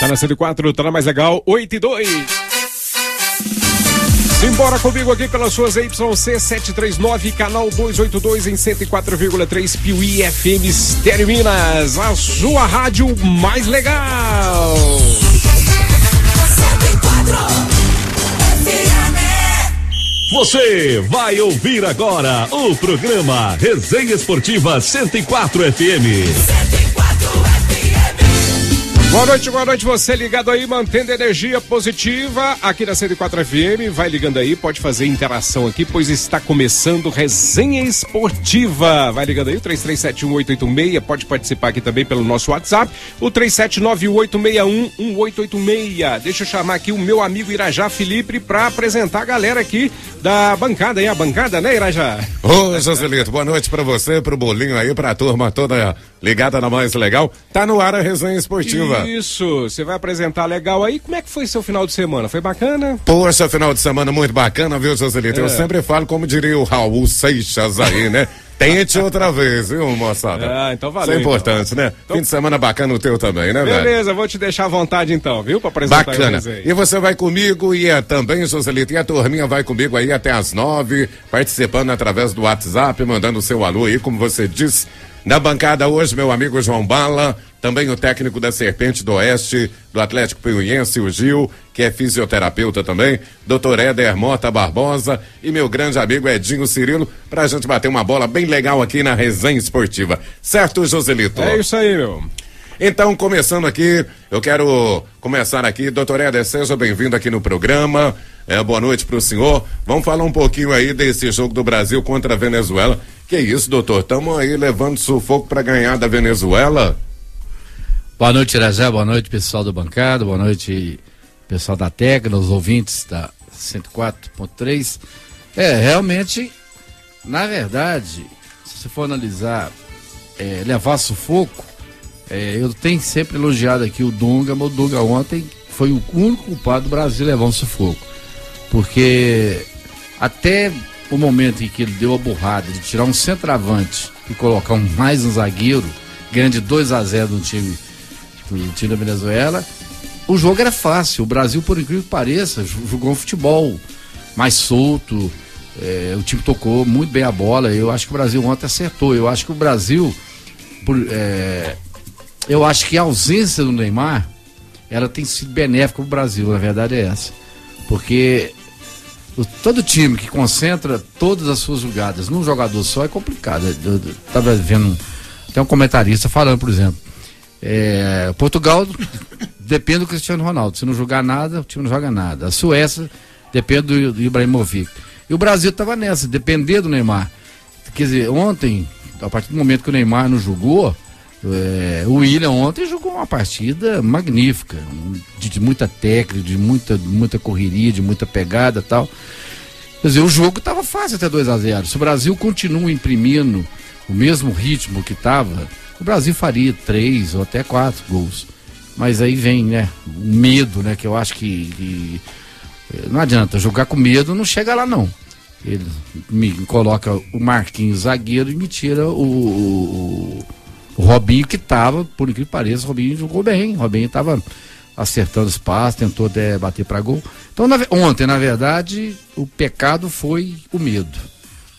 Tá na 104, tá na mais legal, 8 e 2. Simbora comigo aqui pelas suas YC 739, canal 282 em 104,3 Piuí FM Estéreo Minas, a sua rádio mais legal. Você vai ouvir agora o programa Resenha Esportiva 104 FM. Boa noite, você ligado aí, mantendo energia positiva aqui na 104 FM, vai ligando aí, pode fazer interação aqui, pois está começando Resenha Esportiva, vai ligando aí, o 33718886, pode participar aqui também pelo nosso WhatsApp, o 3798611886, deixa eu chamar aqui o meu amigo Irajá Felipe para apresentar a galera aqui da bancada, hein, a bancada, né, Irajá? Ô, Joselito, boa noite pra você, pro Bolinho aí, pra turma toda ligada na mais legal, tá no ar a Resenha Esportiva. Isso, você vai apresentar legal aí. Como é que foi seu final de semana? Foi bacana? Poxa, final de semana muito bacana, viu, Joselito? Eu sempre falo, como diria o Raul Seixas aí, né? Tente outra vez, viu, moçada? Ah, então valeu. Isso é importante, então. né? Fim de semana bacana o teu também, né, velho? Beleza, vou te deixar à vontade então, viu? Pra apresentar bacana. Aí. E você vai comigo e também, Joselito, e a turminha vai comigo aí até às 9, participando através do WhatsApp, mandando o seu alô aí, como você disse. Na bancada hoje, meu amigo João Bala, também o técnico da Serpente do Oeste, do Atlético Piuiense, o Gil, que é fisioterapeuta também, doutor Éder Mota Barbosa e meu grande amigo Edinho Cirilo, pra gente bater uma bola bem legal aqui na Resenha Esportiva. Certo, Joselito? É isso aí, meu. Então, começando aqui, eu quero começar aqui, doutor Éder, seja bem-vindo aqui no programa, boa noite pro senhor. Vamos falar um pouquinho aí desse jogo do Brasil contra a Venezuela. Que isso, doutor, estamos aí levando sufoco para ganhar da Venezuela? Boa noite, Irajá, boa noite, pessoal do bancada, boa noite, pessoal da técnica, os ouvintes da 104.3. Realmente, na verdade, se você for analisar, levar sufoco, eu tenho sempre elogiado aqui o Dunga, mas o Dunga ontem foi o único culpado do Brasil levar um sufoco. Porque até o momento em que ele deu a burrada de tirar um centroavante e colocar mais um zagueiro, ganhando de 2-0 do time da Venezuela, o jogo era fácil. O Brasil, por incrível que pareça, jogou um futebol mais solto, o time tocou muito bem a bola. Eu acho que o Brasil ontem acertou. Eu acho que o Brasil, eu acho que a ausência do Neymar, ela tem sido benéfica para o Brasil, na verdade é essa. Porque todo time que concentra todas as suas jogadas num jogador só é complicado. Eu tava vendo até um comentarista falando, por exemplo, Portugal depende do Cristiano Ronaldo. Se não jogar nada, o time não joga nada. A Suécia depende do Ibrahimovic. E o Brasil estava nessa, depender do Neymar. Quer dizer, ontem, a partir do momento que o Neymar não jogou, o William ontem jogou uma partida magnífica, de muita técnica, de muita correria, de muita pegada e tal. Quer dizer, o jogo estava fácil até 2-0. Se o Brasil continua imprimindo o mesmo ritmo que estava, o Brasil faria 3 ou até 4 gols. Mas aí vem, né, o medo, né, que eu acho que não adianta, jogar com medo não chega lá não. Ele me coloca o Marquinhos zagueiro e me tira o Robinho, que tava, por incrível que pareça, o Robinho jogou bem. O Robinho tava acertando os passos, tentou até bater para gol. Então, ontem, na verdade, o pecado foi o medo.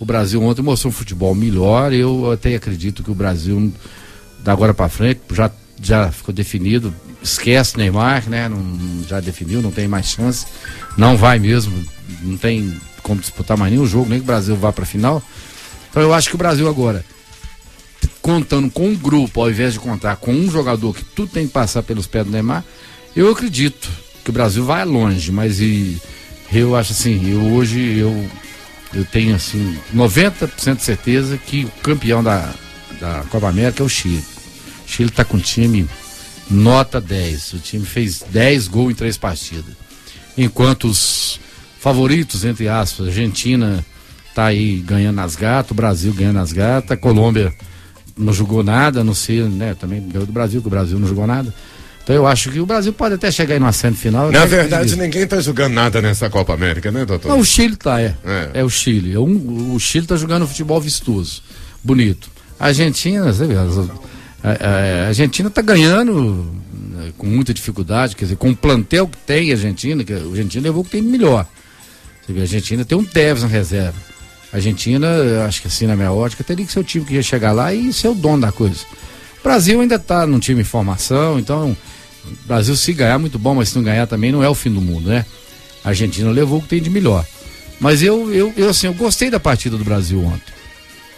O Brasil ontem mostrou um futebol melhor. Eu até acredito que o Brasil, da agora para frente, já ficou definido. Esquece Neymar, né? Já definiu, não tem mais chance. Não vai mesmo, não tem como disputar mais nenhum jogo, nem que o Brasil vá para a final. Então, eu acho que o Brasil agora, contando com um grupo, ao invés de contar com um jogador que tudo tem que passar pelos pés do Neymar, eu acredito que o Brasil vai longe, mas eu acho assim, hoje eu tenho assim 90% de certeza que o campeão da Copa América é o Chile. O Chile está com time nota 10, o time fez 10 gols em 3 partidas, enquanto os favoritos, entre aspas, a Argentina tá aí ganhando as gatas, o Brasil ganhando as gatas, a Colômbia não jogou nada, não sei, né? Também ganhou do Brasil, que o Brasil não jogou nada. Então eu acho que o Brasil pode até chegar aí numa semifinal. Na verdade, ninguém tá jogando nada nessa Copa América, né, doutor? Não, o Chile tá, é o Chile. O Chile tá jogando futebol vistoso, bonito. A Argentina, você vê, a Argentina tá ganhando com muita dificuldade, quer dizer, com o plantel que tem a Argentina, que a Argentina levou o que tem melhor. Você vê, a Argentina tem um Tevez na reserva. A Argentina, acho que assim na minha ótica, teria que ser o time que ia chegar lá e ser o dono da coisa. O Brasil ainda está num time em formação, então o Brasil se ganhar muito bom, mas se não ganhar também não é o fim do mundo, né? A Argentina levou o que tem de melhor. Mas eu gostei da partida do Brasil ontem.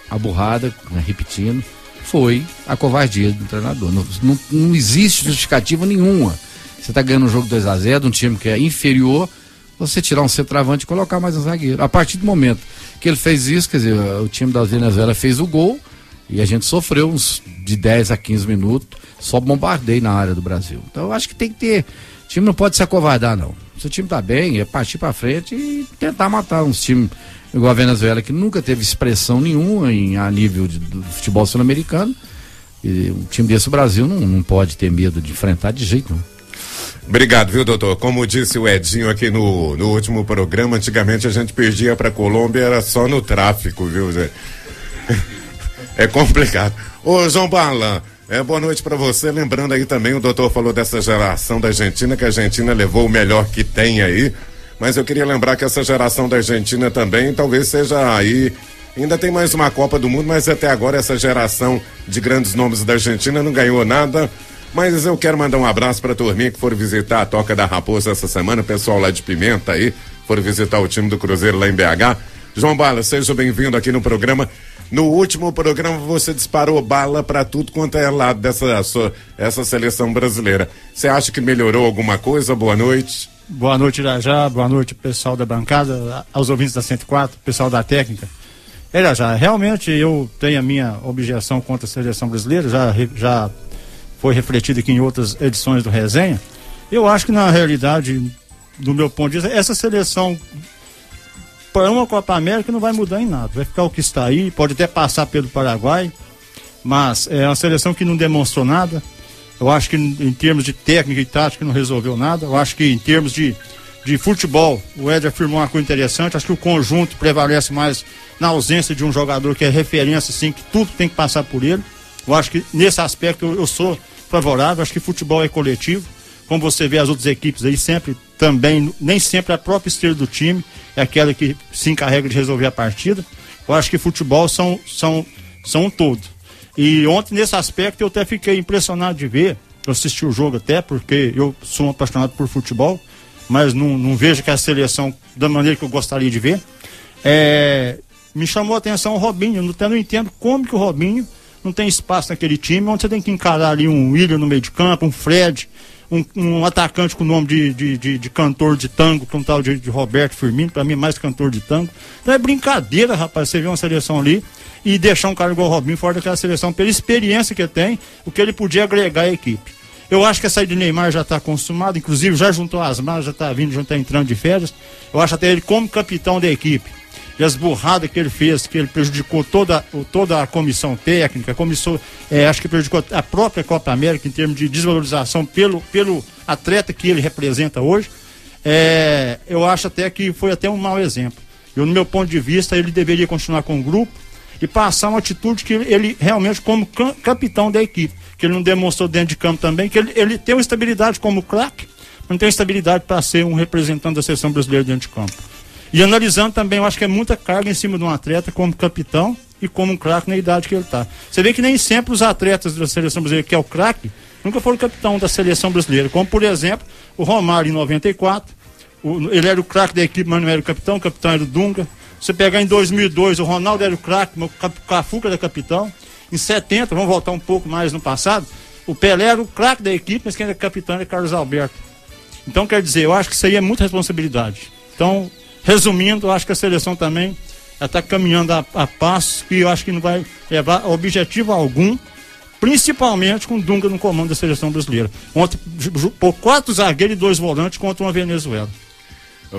A burrada, né, repetindo, foi a covardia do treinador. Não existe justificativa nenhuma. Você está ganhando um jogo 2-0 de um time que é inferior, você tirar um centroavante e colocar mais um zagueiro. A partir do momento que ele fez isso, quer dizer, o time da Venezuela fez o gol e a gente sofreu uns de 10 a 15 minutos, só bombardeio na área do Brasil. Então eu acho que tem que ter. O time não pode se acovardar, não. Se o time tá bem, é partir pra frente e tentar matar uns times igual a Venezuela, que nunca teve expressão nenhuma a nível do futebol sul-americano. E um time desse, o Brasil não pode ter medo de enfrentar de jeito nenhum. Obrigado, viu, doutor? Como disse o Edinho aqui no último programa, antigamente a gente perdia pra Colômbia, era só no tráfico, viu, Zé? É complicado. Ô, João Bala, boa noite pra você. Lembrando aí também, o doutor falou dessa geração da Argentina, que a Argentina levou o melhor que tem aí, mas eu queria lembrar que essa geração da Argentina também talvez seja aí, ainda tem mais uma Copa do Mundo, mas até agora essa geração de grandes nomes da Argentina não ganhou nada. Mas eu quero mandar um abraço pra turminha que foram visitar a Toca da Raposa essa semana, o pessoal lá de Pimenta aí, foram visitar o time do Cruzeiro lá em BH. João Bala, seja bem-vindo aqui no programa. No último programa você disparou bala pra tudo quanto é lado essa seleção brasileira. Você acha que melhorou alguma coisa? Boa noite. Boa noite, Irajá. Boa noite, pessoal da bancada, aos ouvintes da 104, pessoal da técnica. Irajá, realmente eu tenho a minha objeção contra a seleção brasileira, já foi refletido aqui em outras edições do Resenha. Eu acho que na realidade, do meu ponto de vista, essa seleção para uma Copa América não vai mudar em nada, vai ficar o que está aí, pode até passar pelo Paraguai, mas é uma seleção que não demonstrou nada. Eu acho que em termos de técnica e tática não resolveu nada. Eu acho que em termos de futebol, o Éder afirmou uma coisa interessante, acho que o conjunto prevalece mais na ausência de um jogador que é referência, assim, que tudo tem que passar por ele. Eu acho que nesse aspecto eu sou favorável, acho que futebol é coletivo, como você vê as outras equipes aí sempre também, nem sempre a própria estrela do time é aquela que se encarrega de resolver a partida. Eu acho que futebol são um todo. E ontem nesse aspecto eu até fiquei impressionado de ver, eu assisti o jogo até porque eu sou um apaixonado por futebol, mas não vejo que a seleção da maneira que eu gostaria de ver. Me chamou a atenção o Robinho, eu não entendo como que o Robinho não tem espaço naquele time, onde você tem que encarar ali um William no meio de campo, um Fred, um atacante com o nome de cantor de tango, que é um tal de Roberto Firmino, para mim mais cantor de tango. Então é brincadeira, rapaz, você vê uma seleção ali e deixar um cara igual o Robinho fora daquela seleção, pela experiência que tem, o que ele podia agregar à equipe. Eu acho que a saída de Neymar já está consumada, inclusive já juntou as malas, já está entrando de férias. Eu acho até ele como capitão da equipe. E as burradas que ele fez, que ele prejudicou toda a comissão técnica, acho que prejudicou a própria Copa América em termos de desvalorização pelo atleta que ele representa hoje. Eu acho até que foi até um mau exemplo. No meu ponto de vista, ele deveria continuar com o grupo e passar uma atitude que ele realmente, como capitão da equipe, que ele não demonstrou dentro de campo também, que ele tem uma estabilidade como craque, mas não tem estabilidade para ser um representante da seleção brasileira dentro de campo. E analisando também, eu acho que é muita carga em cima de um atleta como capitão e como um craque na idade que ele está. Você vê que nem sempre os atletas da seleção brasileira, que é o craque, nunca foram capitão da seleção brasileira. Como, por exemplo, o Romário em 94, ele era o craque da equipe, mas não era o capitão era o Dunga. Você pegar em 2002, o Ronaldo era o craque, o Cafu era capitão. Em 70, vamos voltar um pouco mais no passado, o Pelé era o craque da equipe, mas quem era capitão era Carlos Alberto. Então, quer dizer, eu acho que isso aí é muita responsabilidade. Então, resumindo, eu acho que a seleção também está caminhando a passos que eu acho que não vai levar a objetivo algum, principalmente com o Dunga no comando da seleção brasileira. Ontem, por 4 zagueiros e 2 volantes contra uma Venezuela.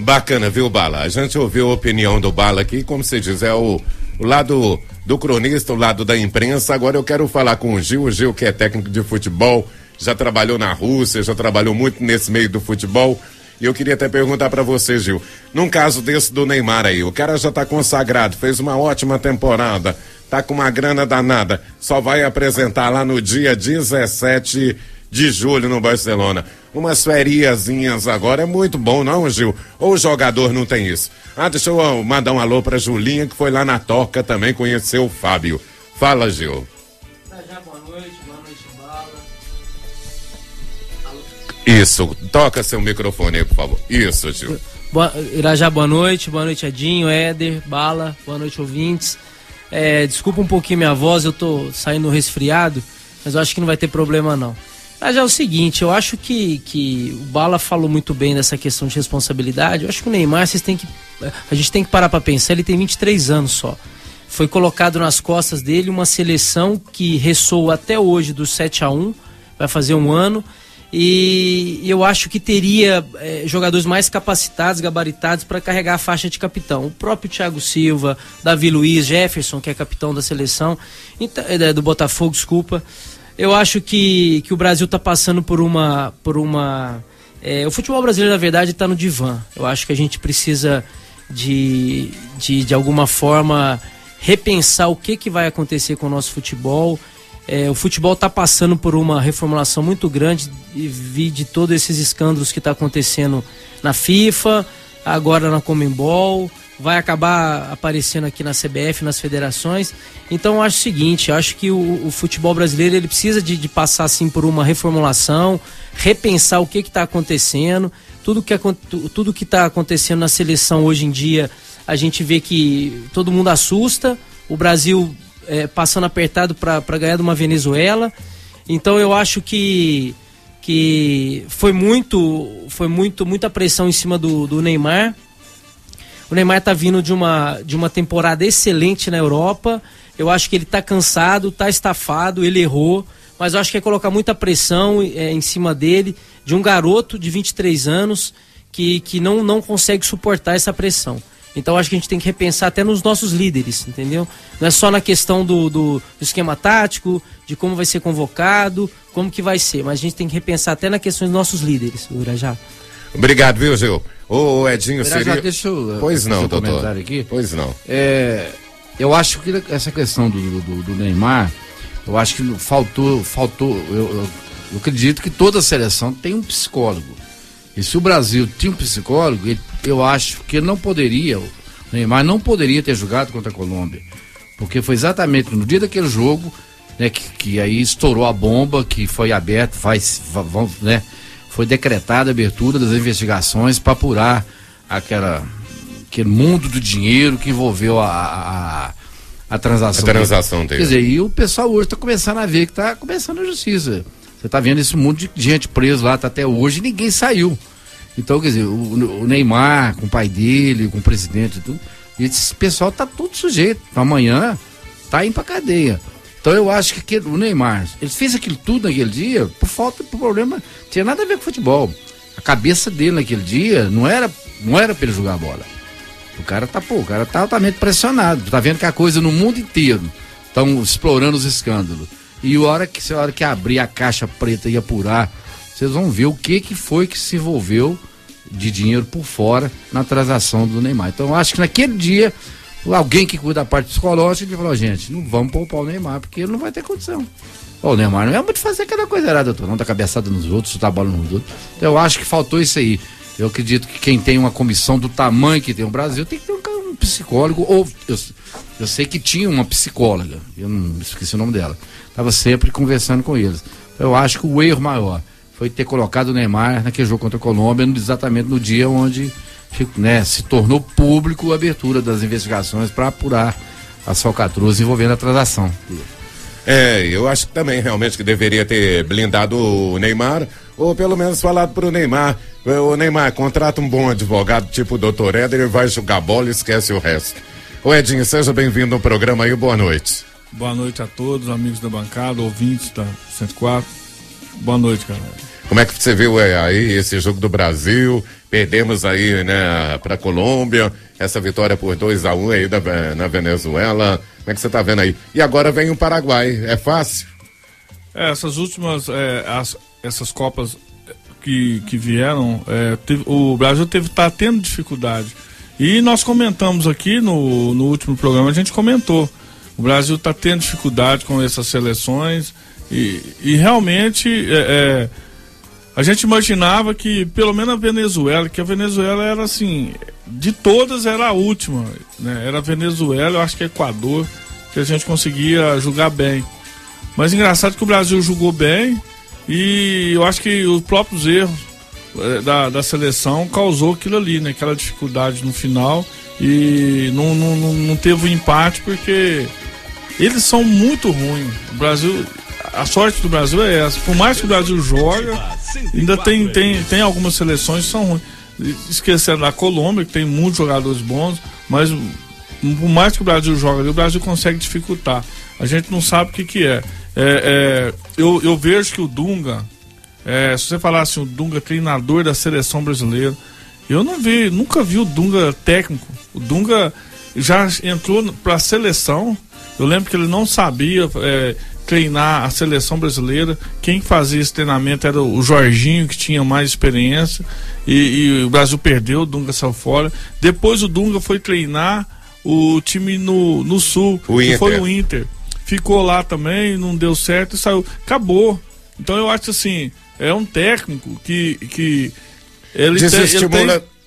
Bacana, viu, Bala? A gente ouviu a opinião do Bala aqui, como você diz, é o lado do cronista, o lado da imprensa. Agora eu quero falar com o Gil que é técnico de futebol, já trabalhou na Rússia, já trabalhou muito nesse meio do futebol. E eu queria até perguntar pra você, Gil, num caso desse do Neymar aí, o cara já tá consagrado, fez uma ótima temporada, tá com uma grana danada, só vai apresentar lá no dia 17 de julho no Barcelona. Umas feriazinhas agora é muito bom, não, Gil? Ou o jogador não tem isso? Deixa eu mandar um alô pra Julinha, que foi lá na Toca também, conheceu o Fábio. Fala, Gil. Boa noite, Bala. Isso, toca seu microfone aí, por favor. Isso, Gil. Irajá, boa noite Edinho, Éder, Bala, boa noite, ouvintes. Desculpa um pouquinho minha voz, eu tô saindo resfriado, mas eu acho que não vai ter problema não. Irajá, é o seguinte, eu acho que o Bala falou muito bem dessa questão de responsabilidade. Eu acho que o Neymar, a gente tem que parar pra pensar, ele tem 23 anos só. Foi colocado nas costas dele uma seleção que ressoa até hoje do 7-1, vai fazer um ano. E eu acho que teria jogadores mais capacitados, gabaritados para carregar a faixa de capitão. O próprio Thiago Silva, Davi Luiz, Jefferson, que é capitão da seleção, do Botafogo, desculpa. Eu acho que o Brasil está passando por uma o futebol brasileiro, na verdade, está no divã. Eu acho que a gente precisa de alguma forma repensar o que vai acontecer com o nosso futebol. O futebol está passando por uma reformulação muito grande de todos esses escândalos que está acontecendo na FIFA, agora na Conmebol, vai acabar aparecendo aqui na CBF, nas federações. Então eu acho o seguinte, eu acho que o futebol brasileiro ele precisa de passar assim por uma reformulação, repensar o que está acontecendo, tudo que está acontecendo na seleção hoje em dia, a gente vê que todo mundo assusta, o Brasil passando apertado para ganhar de uma Venezuela. Então eu acho que foi muita pressão em cima do Neymar. O Neymar está vindo de uma temporada excelente na Europa. Eu acho que ele está cansado, está estafado, ele errou, mas eu acho que é colocar muita pressão em cima dele, de um garoto de 23 anos que não consegue suportar essa pressão. Então acho que a gente tem que repensar até nos nossos líderes, entendeu? Não é só na questão do esquema tático, de como vai ser convocado, como que vai ser, mas a gente tem que repensar até na questão dos nossos líderes, Irajá. Obrigado, viu, Gil? Ô, Edinho, Irajá, seria... deixa eu pois não, doutor. Comentário aqui. Pois não. Eu acho que essa questão do Neymar, eu acho que faltou. Eu acredito que toda a seleção tem um psicólogo. E se o Brasil tinha um psicólogo, eu acho que ele não poderia, o Neymar não poderia ter jogado contra a Colômbia. Porque foi exatamente no dia daquele jogo, né, que aí estourou a bomba, que foi aberto, né, foi decretada a abertura das investigações para apurar aquele mundo do dinheiro que envolveu a transação. A transação dele. Quer dizer, e o pessoal hoje está começando a ver que está começando a justiça. Você tá vendo esse mundo de gente preso lá, tá até hoje, e ninguém saiu. Então, quer dizer, o Neymar, com o pai dele, com o presidente e tudo, esse pessoal tá tudo sujeito. Amanhã tá indo pra cadeia. Então eu acho que o Neymar, ele fez aquilo tudo naquele dia, por problema, não tinha nada a ver com futebol. A cabeça dele naquele dia não era pra ele jogar bola. O cara tá altamente pressionado. Tá vendo que a coisa no mundo inteiro estão explorando os escândalos. E a hora que abrir a caixa preta e apurar, vocês vão ver o que foi que se envolveu de dinheiro por fora na transação do Neymar. Então eu acho que naquele dia, alguém que cuida da parte psicológica, ele falou, gente, não vamos poupar o Neymar, porque ele não vai ter condição. O Neymar não é muito fazer aquela coisa errada, doutor, não, tá cabeçada nos outros, chutar a bola nos outros. Então eu acho que faltou isso aí. Eu acredito que quem tem uma comissão do tamanho que tem o Brasil, tem que ter um psicólogo, ou eu sei que tinha uma psicóloga, eu não esqueci o nome dela, estava sempre conversando com eles. Eu acho que o erro maior foi ter colocado o Neymar naquele jogo contra a Colômbia, exatamente no dia onde, né, se tornou público a abertura das investigações para apurar as falcatruas envolvendo a transação. Eu acho que também realmente que deveria ter blindado o Neymar, ou pelo menos falado pro Neymar, o Neymar, contrata um bom advogado tipo o Dr. Éder, ele vai jogar bola e esquece o resto. Ô Edinho, seja bem-vindo ao programa aí, boa noite. Boa noite a todos, amigos da bancada, ouvintes da 104. Boa noite, galera. Como é que você viu aí esse jogo do Brasil? Perdemos aí, né, pra Colômbia, essa vitória por 2-1 aí na Venezuela. Como é que você tá vendo aí? E agora vem o Paraguai, é fácil? Essas últimas, essas Copas que vieram, o Brasil tá tendo dificuldade. E nós comentamos aqui no último programa, a gente comentou. O Brasil está tendo dificuldade com essas seleções E realmente a gente imaginava que pelo menos a Venezuela, que a Venezuela era assim, de todas era a última, né? Era a Venezuela, eu acho que Equador, que a gente conseguia jogar bem. Mas engraçado que o Brasil jogou bem e eu acho que os próprios erros da seleção causou aquilo ali, né? Aquela dificuldade no final e não teve um empate porque eles são muito ruins. O Brasil, a sorte do Brasil é essa. Por mais que o Brasil joga, ainda tem algumas seleções que são ruins. Esquecendo da Colômbia, que tem muitos jogadores bons, mas por mais que o Brasil joga, o Brasil consegue dificultar. A gente não sabe o que é. Eu vejo que o Dunga, se você falar assim, o Dunga treinador da seleção brasileira, eu nunca vi o Dunga técnico. O Dunga já entrou para a seleção. Eu lembro que ele não sabia treinar a seleção brasileira. Quem fazia esse treinamento era o Jorginho, que tinha mais experiência, e o Brasil perdeu, o Dunga saiu fora. Depois o Dunga foi treinar o time no Sul, que foi o Inter. Ficou lá também, não deu certo e saiu. Acabou. Então eu acho assim, é um técnico que ele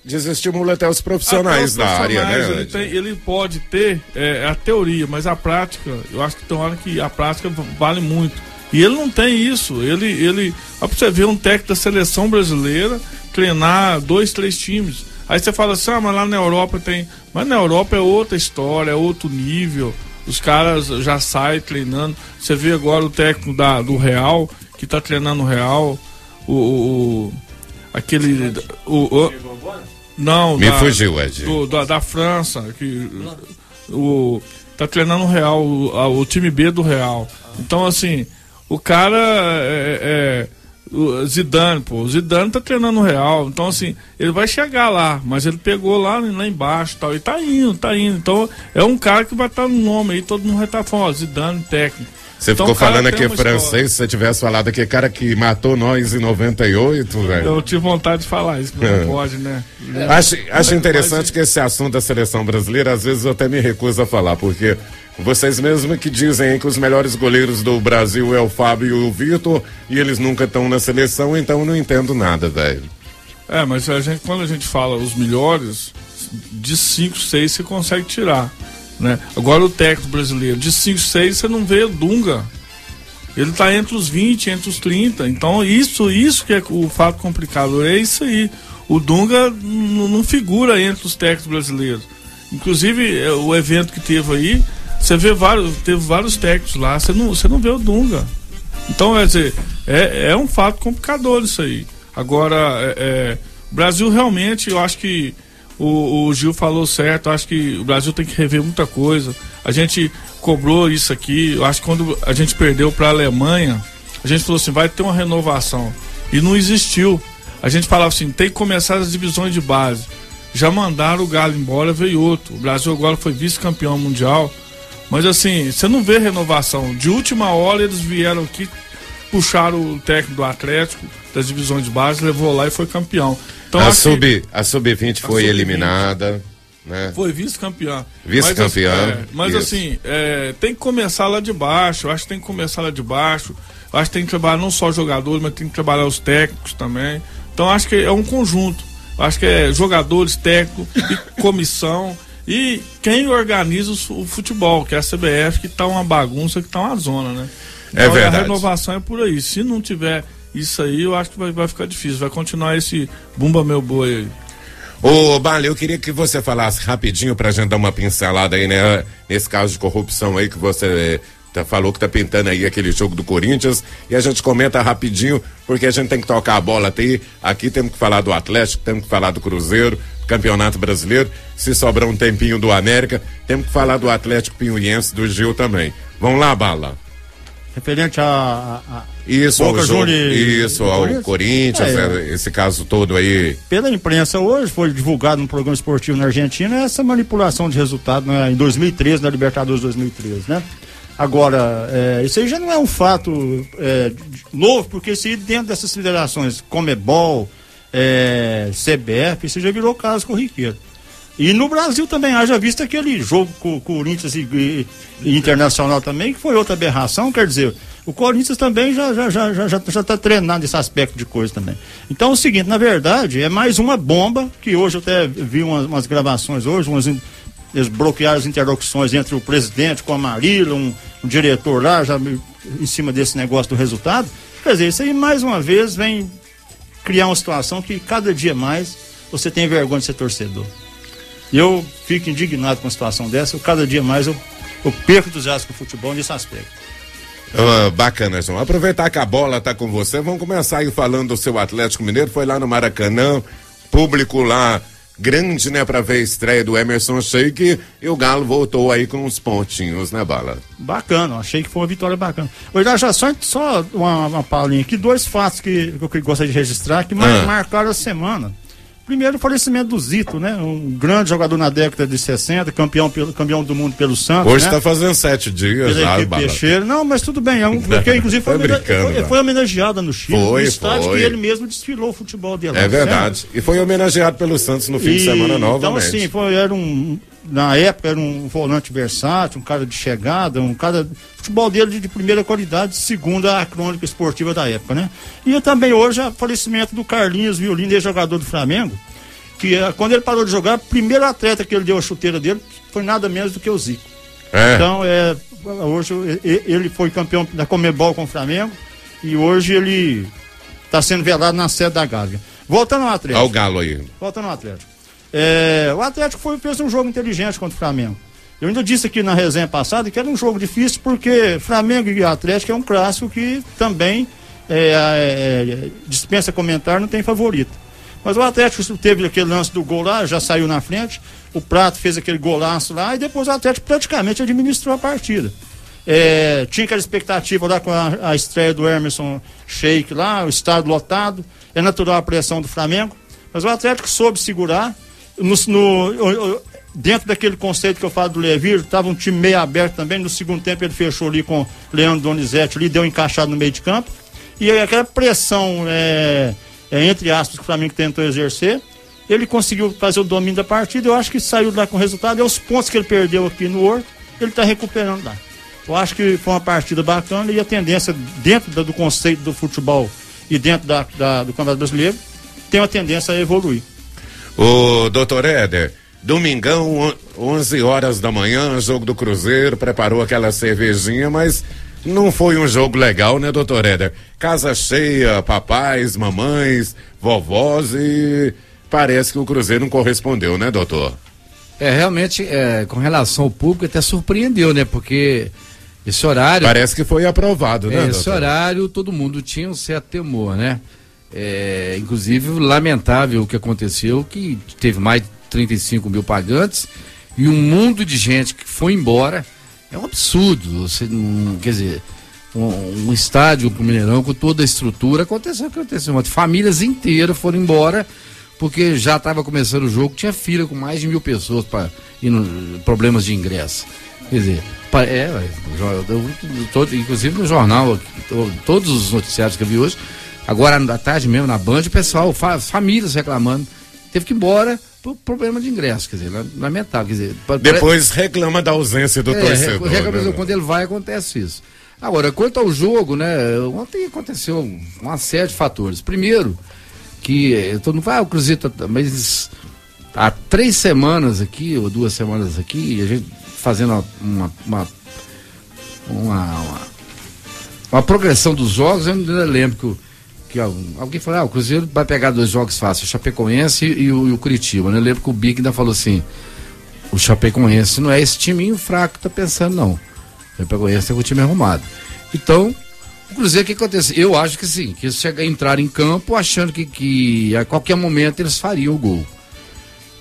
desestimula até os profissionais da área, né? Ele pode ter a teoria, mas a prática, eu acho que tem hora que a prática vale muito. E ele não tem isso. Ele pra você ver um técnico da seleção brasileira treinar 2, 3 times. Aí você fala assim, mas lá na Europa tem. Mas na Europa é outra história, é outro nível. Os caras já saem treinando. Você vê agora o técnico do Real, que tá treinando o Real. Não, fugiu, Ed. Da França, que tá treinando o Real, o time B do Real. Então, assim, o cara o Zidane tá treinando o Real. Então, assim, ele vai chegar lá, mas ele pegou lá embaixo tal, e tá indo. Então, é um cara que vai estar no nome aí, todo mundo vai estar falando, Zidane, técnico. Você ficou falando aqui francês, se você tivesse falado aqui, cara que matou nós em 98, velho. Eu tive vontade de falar isso, mas não pode, né? Acho interessante que esse assunto da seleção brasileira, às vezes eu até me recuso a falar, porque vocês mesmos que dizem aí que os melhores goleiros do Brasil é o Fábio e o Vitor, e eles nunca estão na seleção, então eu não entendo nada, velho. Mas quando a gente fala os melhores, de 5, 6 você consegue tirar. Né? Agora o técnico brasileiro de 5, 6 você não vê o Dunga, ele tá entre os 20, entre os 30. Então isso que é o fato complicado, é isso aí. O Dunga não figura entre os técnicos brasileiros. Inclusive o evento que teve aí, você vê teve vários técnicos lá, você não vê o Dunga. Então quer dizer, é um fato complicador isso aí. Agora o Brasil realmente, eu acho que o Gil falou certo, acho que o Brasil tem que rever muita coisa. A gente cobrou isso aqui, eu acho que quando a gente perdeu para a Alemanha, a gente falou assim, vai ter uma renovação. E não existiu. A gente falava assim, tem que começar as divisões de base. Já mandaram o Galo embora, veio outro. O Brasil agora foi vice-campeão mundial. Mas assim, você não vê renovação. De última hora eles vieram aqui, puxaram o técnico do Atlético, das divisões de base, levou lá e foi campeão. Então, a Sub-20 foi eliminada, né? Foi vice-campeã. Mas assim, tem que começar lá de baixo. Eu acho que tem que começar lá de baixo. Eu acho que tem que trabalhar não só jogadores, mas tem que trabalhar os técnicos também. Então acho que é um conjunto. Eu acho que é jogadores, técnicos e comissão. E quem organiza o futebol, que é a CBF, que tá uma bagunça, que tá uma zona, né? Então, é verdade. A renovação é por aí. Se não tiver isso aí, eu acho que vai ficar difícil. Vai continuar esse bumba meu boi aí. Ô, Bala, eu queria que você falasse rapidinho pra gente dar uma pincelada aí, né? Nesse caso de corrupção aí que você falou que tá pintando aí aquele jogo do Corinthians, e a gente comenta rapidinho, porque a gente tem que tocar a bola aqui temos que falar do Atlético, temos que falar do Cruzeiro, Campeonato Brasileiro, se sobrar um tempinho do América, temos que falar do Atlético Pinhuiense, do Gil também. Vamos lá, Bala. Referente a isso, ao jogo, isso, ao Corinthians, esse caso todo aí. Pela imprensa hoje, foi divulgado no programa esportivo na Argentina, essa manipulação de resultado, né, em 2013, na Libertadores 2013, né? Agora, isso aí já não é um fato novo, porque isso aí dentro dessas federações, Comebol, CBF, isso já virou caso corriqueiro. E no Brasil também, haja visto aquele jogo com o Corinthians e Internacional também, que foi outra aberração, quer dizer, o Corinthians também já está treinado nesse aspecto de coisa também. Então é o seguinte, na verdade, é mais uma bomba, que hoje eu até vi umas gravações hoje, eles bloquearam as interlocuções entre o presidente com a Marília, um diretor lá, já em cima desse negócio do resultado. Quer dizer, isso aí mais uma vez vem criar uma situação que cada dia mais você tem vergonha de ser torcedor. E eu fico indignado com uma situação dessa, cada dia mais eu perco entusiasmo com o futebol nesse aspecto. Bacana, João. Aproveitar que a bola tá com você, vamos começar aí falando do seu Atlético Mineiro. Foi lá no Maracanã, público lá grande, né, pra ver a estreia do Emerson Sheik, e o Galo voltou aí com uns pontinhos, né, Bala? Bacana, achei que foi uma vitória bacana. Hoje já só uma palavrinha aqui, 2 fatos que eu gostaria de registrar que marcaram a semana. Primeiro, o falecimento do Zito, né? Um grande jogador na década de 60, campeão do mundo pelo Santos. Hoje né? Tá fazendo 7 dias já, Peixeira. Não, mas tudo bem, porque inclusive foi homenageado no Chile, no estádio que ele mesmo desfilou o futebol dele. É verdade. E foi homenageado pelo Santos no fim de semana novamente. Então, assim, na época era um volante versátil, um cara de chegada, o futebol dele de primeira qualidade, segundo a crônica esportiva da época, né? E também hoje o falecimento do Carlinhos Violino, ex-jogador do Flamengo, que quando ele parou de jogar, o primeiro atleta que ele deu a chuteira dele foi nada menos do que o Zico. Então, hoje ele foi campeão da Conmebol com o Flamengo e hoje ele está sendo velado na sede da Gávea. Voltando ao Atlético. Olha o Galo aí. Voltando ao Atlético. O Atlético fez um jogo inteligente contra o Flamengo. Eu ainda disse aqui na resenha passada que era um jogo difícil porque Flamengo e Atlético é um clássico que também dispensa comentário, não tem favorito. Mas o Atlético teve aquele lance do gol lá, já saiu na frente, o Prato fez aquele golaço lá e depois o Atlético praticamente administrou a partida. Tinha aquela expectativa lá com a estreia do Emerson Sheik lá, o estádio lotado, é natural a pressão do Flamengo, mas o Atlético soube segurar. Dentro daquele conceito que eu falo do Levir, estava um time meio aberto também. No segundo tempo ele fechou ali com Leandro Donizete, ali deu encaixado no meio de campo. E aí, aquela pressão, entre aspas, que o Flamengo tentou exercer, ele conseguiu fazer o domínio da partida. Eu acho que saiu lá com o resultado. E os pontos que ele perdeu aqui no Horto, ele está recuperando lá. Eu acho que foi uma partida bacana e a tendência, dentro do conceito do futebol e dentro do Campeonato Brasileiro, tem uma tendência a evoluir. O doutor Éder, domingão, 11 horas da manhã, jogo do Cruzeiro, preparou aquela cervejinha, mas não foi um jogo legal, né, doutor Éder? Casa cheia, papais, mamães, vovós, e parece que o Cruzeiro não correspondeu, né, doutor? Realmente, com relação ao público, até surpreendeu, né, porque esse horário... Parece que foi aprovado, né, esse horário todo mundo tinha um certo temor, né? Inclusive, lamentável o que aconteceu, que teve mais de 35 mil pagantes e um mundo de gente que foi embora. É um absurdo. Você não, quer dizer, um estádio pro Mineirão com toda a estrutura, aconteceu o que aconteceu. Famílias inteiras foram embora porque já estava começando o jogo, tinha fila com mais de 1.000 pessoas para problemas de ingresso. Quer dizer, inclusive no jornal, todos os noticiários que eu vi hoje. Agora, à tarde mesmo, na Band, o pessoal, famílias reclamando, teve que ir embora por problema de ingresso, quer dizer, lamentável, quer dizer... Depois reclama da ausência do torcedor. Reclama, quando ele vai, acontece isso. Agora, quanto ao jogo, né, ontem aconteceu uma série de fatores. Primeiro, que todo mundo fala, o Cruzeiro tá, mas há 3 semanas aqui, ou 2 semanas aqui, a gente fazendo uma progressão dos jogos, eu ainda lembro que alguém falou, o Cruzeiro vai pegar 2 jogos fáceis, o Chapecoense e o Curitiba, né? Eu lembro que o Bic ainda falou assim, o Chapecoense não é esse timinho fraco que tá pensando, não. O Chapecoense é o time arrumado. Então, o Cruzeiro, o que acontece? Eu acho que sim, que eles entraram em campo achando que a qualquer momento eles fariam o gol.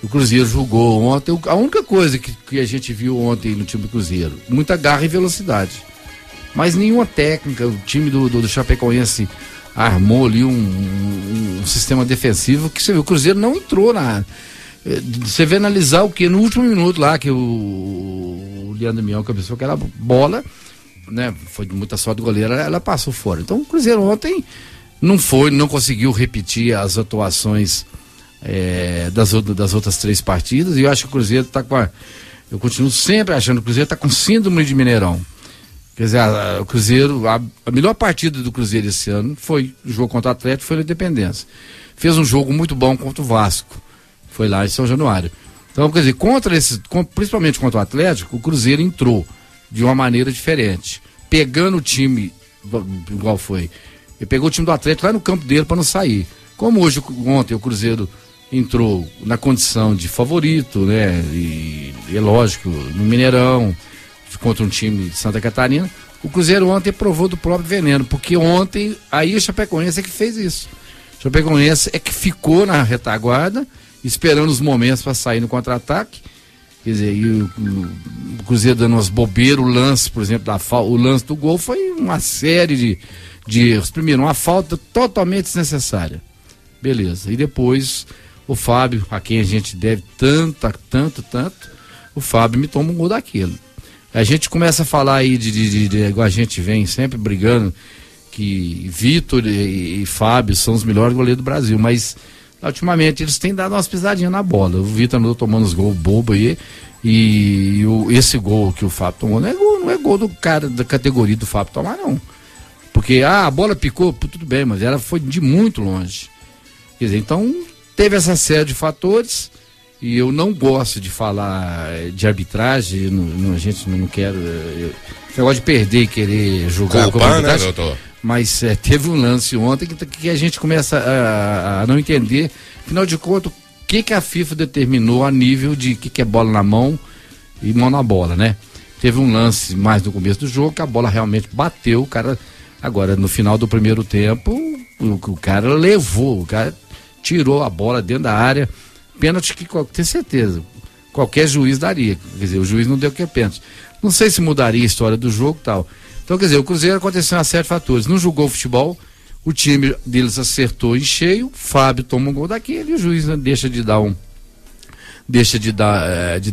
O Cruzeiro jogou ontem, a única coisa que a gente viu ontem no time do Cruzeiro, muita garra e velocidade. Mas nenhuma técnica, o time do Chapecoense armou ali um sistema defensivo que você vê, o Cruzeiro não entrou você vê analisar o que no último minuto lá, que o Leandro Mião cabeçou aquela bola, né, foi de muita sorte do goleiro, ela passou fora. Então o Cruzeiro ontem não conseguiu repetir as atuações das outras 3 partidas, e eu acho que o Cruzeiro está eu continuo sempre achando que o Cruzeiro está com síndrome de Mineirão. Quer dizer, o Cruzeiro, a melhor partida do Cruzeiro esse ano foi o jogo contra o Atlético, foi na Independência. Fez um jogo muito bom contra o Vasco, foi lá em São Januário. Então, quer dizer, principalmente contra o Atlético, o Cruzeiro entrou de uma maneira diferente, pegando o time igual foi. Ele pegou o time do Atlético lá no campo dele para não sair. Como ontem o Cruzeiro entrou na condição de favorito, né? E é lógico, no Mineirão, contra um time de Santa Catarina, o Cruzeiro ontem provou do próprio veneno, porque ontem aí o Chapecoense é que fez isso. O Chapecoense é que ficou na retaguarda, esperando os momentos para sair no contra-ataque. Quer dizer, e o Cruzeiro dando umas bobeiras, o lance, por exemplo, o lance do gol foi uma série de erros. Primeiro, uma falta totalmente desnecessária. Beleza. E depois, o Fábio, a quem a gente deve tanto, o Fábio me toma um gol daquilo. A gente começa a falar aí igual a gente vem sempre brigando, que Vitor e Fábio são os melhores goleiros do Brasil, mas ultimamente eles têm dado umas pisadinhas na bola. O Vitor andou tomando os gols bobo aí, e esse gol que o Fábio tomou não é gol do cara da categoria do Fábio tomar, não. Porque a bola picou, tudo bem, mas ela foi de muito longe. Quer dizer, então teve essa série de fatores. E eu não gosto de falar de arbitragem, a gente não quer. Negócio de perder e querer julgar como arbitragem. Né, doutor? Mas teve um lance ontem que a gente começa a não entender. Afinal de contas, o que a FIFA determinou a nível de que é bola na mão e mão na bola, né? Teve um lance mais no começo do jogo que a bola realmente bateu, o cara. Agora, no final do primeiro tempo, o cara levou, o cara tirou a bola dentro da área. Pênalti que tenho certeza, qualquer juiz daria. Quer dizer, o juiz não deu que é pênalti. Não sei se mudaria a história do jogo e tal. Então, quer dizer, o Cruzeiro aconteceu uma série de fatores. Não jogou futebol, o time deles acertou em cheio, Fábio toma um gol daquele e o juiz, né, deixa de dar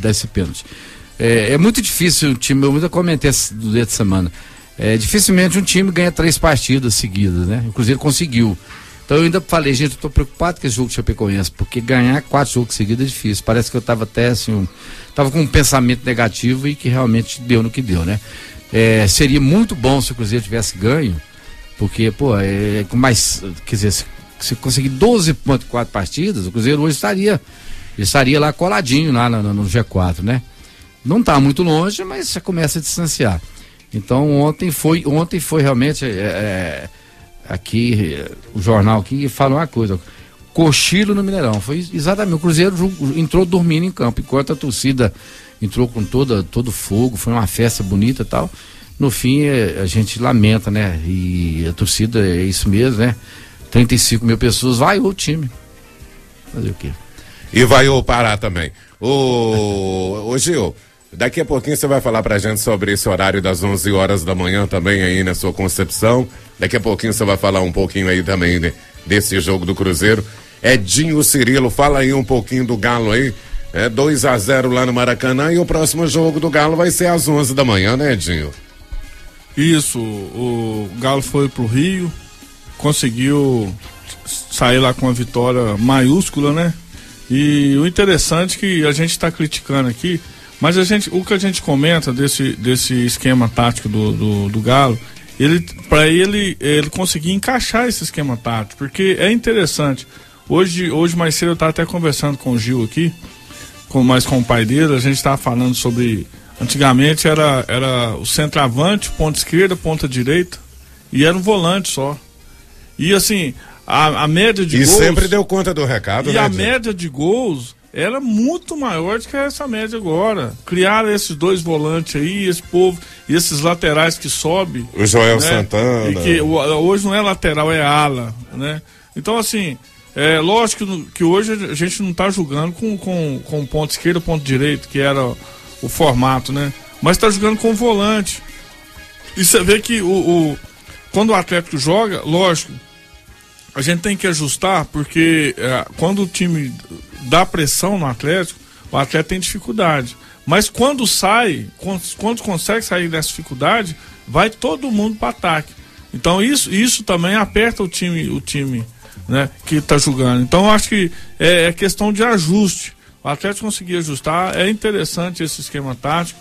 esse pênalti. É muito difícil o time, eu ainda comentei durante a semana, dificilmente um time ganha 3 partidas seguidas, né? O Cruzeiro conseguiu. Então eu ainda falei, gente, eu tô preocupado com esse jogo de Chapecoense, porque ganhar 4 jogos seguidos é difícil. Parece que eu tava até assim, tava com um pensamento negativo e que realmente deu no que deu, né? Seria muito bom se o Cruzeiro tivesse ganho, porque, com mais, quer dizer, se conseguir 12,4 partidas, o Cruzeiro hoje estaria lá coladinho lá no G4, né? Não tá muito longe, mas já começa a distanciar. Então ontem foi realmente aqui, o jornal aqui fala uma coisa, cochilo no Mineirão, foi exatamente, o Cruzeiro entrou dormindo em campo, enquanto a torcida entrou com todo fogo, foi uma festa bonita e tal, no fim a gente lamenta, né, e a torcida é isso mesmo, né, 35 mil pessoas, vai o time, fazer o quê? E vai o Pará também. Ô Gil, daqui a pouquinho você vai falar pra gente sobre esse horário das 11 horas da manhã também aí na sua concepção. Daqui a pouquinho você vai falar um pouquinho aí também desse jogo do Cruzeiro. Edinho Cirilo, fala aí um pouquinho do Galo aí. 2-0 lá no Maracanã e o próximo jogo do Galo vai ser às 11 da manhã, né, Edinho? Isso, o Galo foi pro Rio, conseguiu sair lá com uma vitória maiúscula, né? E o interessante é que a gente está criticando aqui, mas o que a gente comenta desse esquema tático do Galo, para ele conseguir encaixar esse esquema tático, porque é interessante. Hoje mais cedo eu estava até conversando com o Gil aqui, com o pai dele, a gente estava falando sobre, antigamente era o centroavante, ponta esquerda, ponta direita, e era um volante só. E assim, a média de gols... E sempre deu conta do recado, né? E a média de gols era muito maior do que essa média agora. Criaram esses 2 volantes aí, esse povo, e esses laterais que sobe. O Joel, né? Santana. E que hoje não é lateral, é ala, né? Então, assim, lógico que hoje a gente não está jogando com ponto esquerdo, ponto direito, que era o formato, né? Mas está jogando com volante. E você vê que quando o Atlético joga, lógico, a gente tem que ajustar, porque quando o time dá pressão no Atlético, o Atlético tem dificuldade. Mas quando consegue sair dessa dificuldade, vai todo mundo para ataque. Então isso também aperta o time né, que está jogando. Então eu acho que é questão de ajuste. O Atlético conseguir ajustar, é interessante esse esquema tático.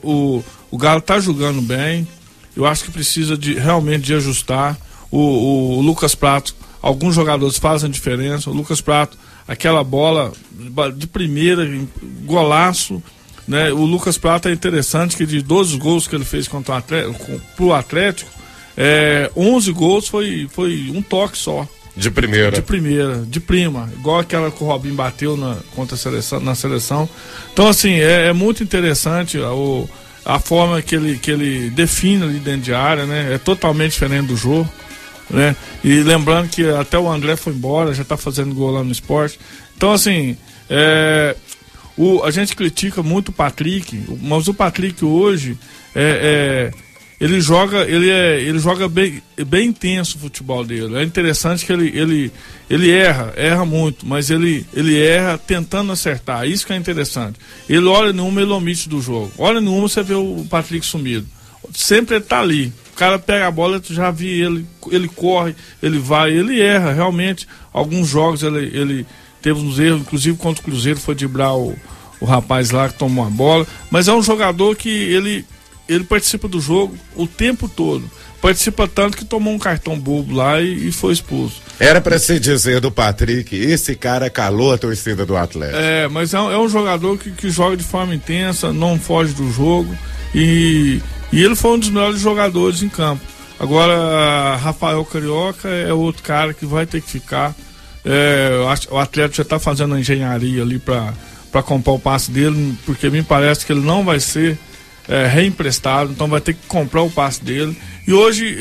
O Galo está jogando bem. Eu acho que precisa realmente de ajustar. O Lucas Prato, alguns jogadores fazem diferença. O Lucas Prato, aquela bola de primeira, golaço, né? O Lucas Prato é interessante que de 12 gols que ele fez contra pro Atlético, 11 gols foi um toque só. De primeira. De primeira, de prima. Igual aquela que o Robinho bateu contra na seleção. Então, assim, é muito interessante a forma que ele define ali dentro de área, né? É totalmente diferente do jogo, né? E lembrando que até o André foi embora, já está fazendo gol lá no Sport. Então, assim, a gente critica muito o Patrick, mas o Patrick hoje ele joga bem intenso o futebol dele. É interessante que ele erra muito, mas ele erra tentando acertar. Isso que é interessante. Ele olha nenhuma, ele omite do jogo. Olha nenhuma, você vê o Patrick sumido. Sempre ele tá ali. O cara pega a bola, tu já vi ele corre, ele vai, ele erra. Realmente, alguns jogos ele teve uns erros, inclusive contra o Cruzeiro foi driblar o rapaz lá que tomou a bola. Mas é um jogador que ele participa do jogo o tempo todo. Participa tanto que tomou um cartão bobo lá e foi expulso. Era para se dizer do Patrick, esse cara calou a torcida do Atlético. Mas é um jogador que joga de forma intensa, não foge do jogo e ele foi um dos melhores jogadores em campo. Agora, Rafael Carioca é outro cara que vai ter que ficar. O Atlético já está fazendo a engenharia ali para comprar o passe dele, porque me parece que ele não vai ser reemprestado, então vai ter que comprar o passe dele. E hoje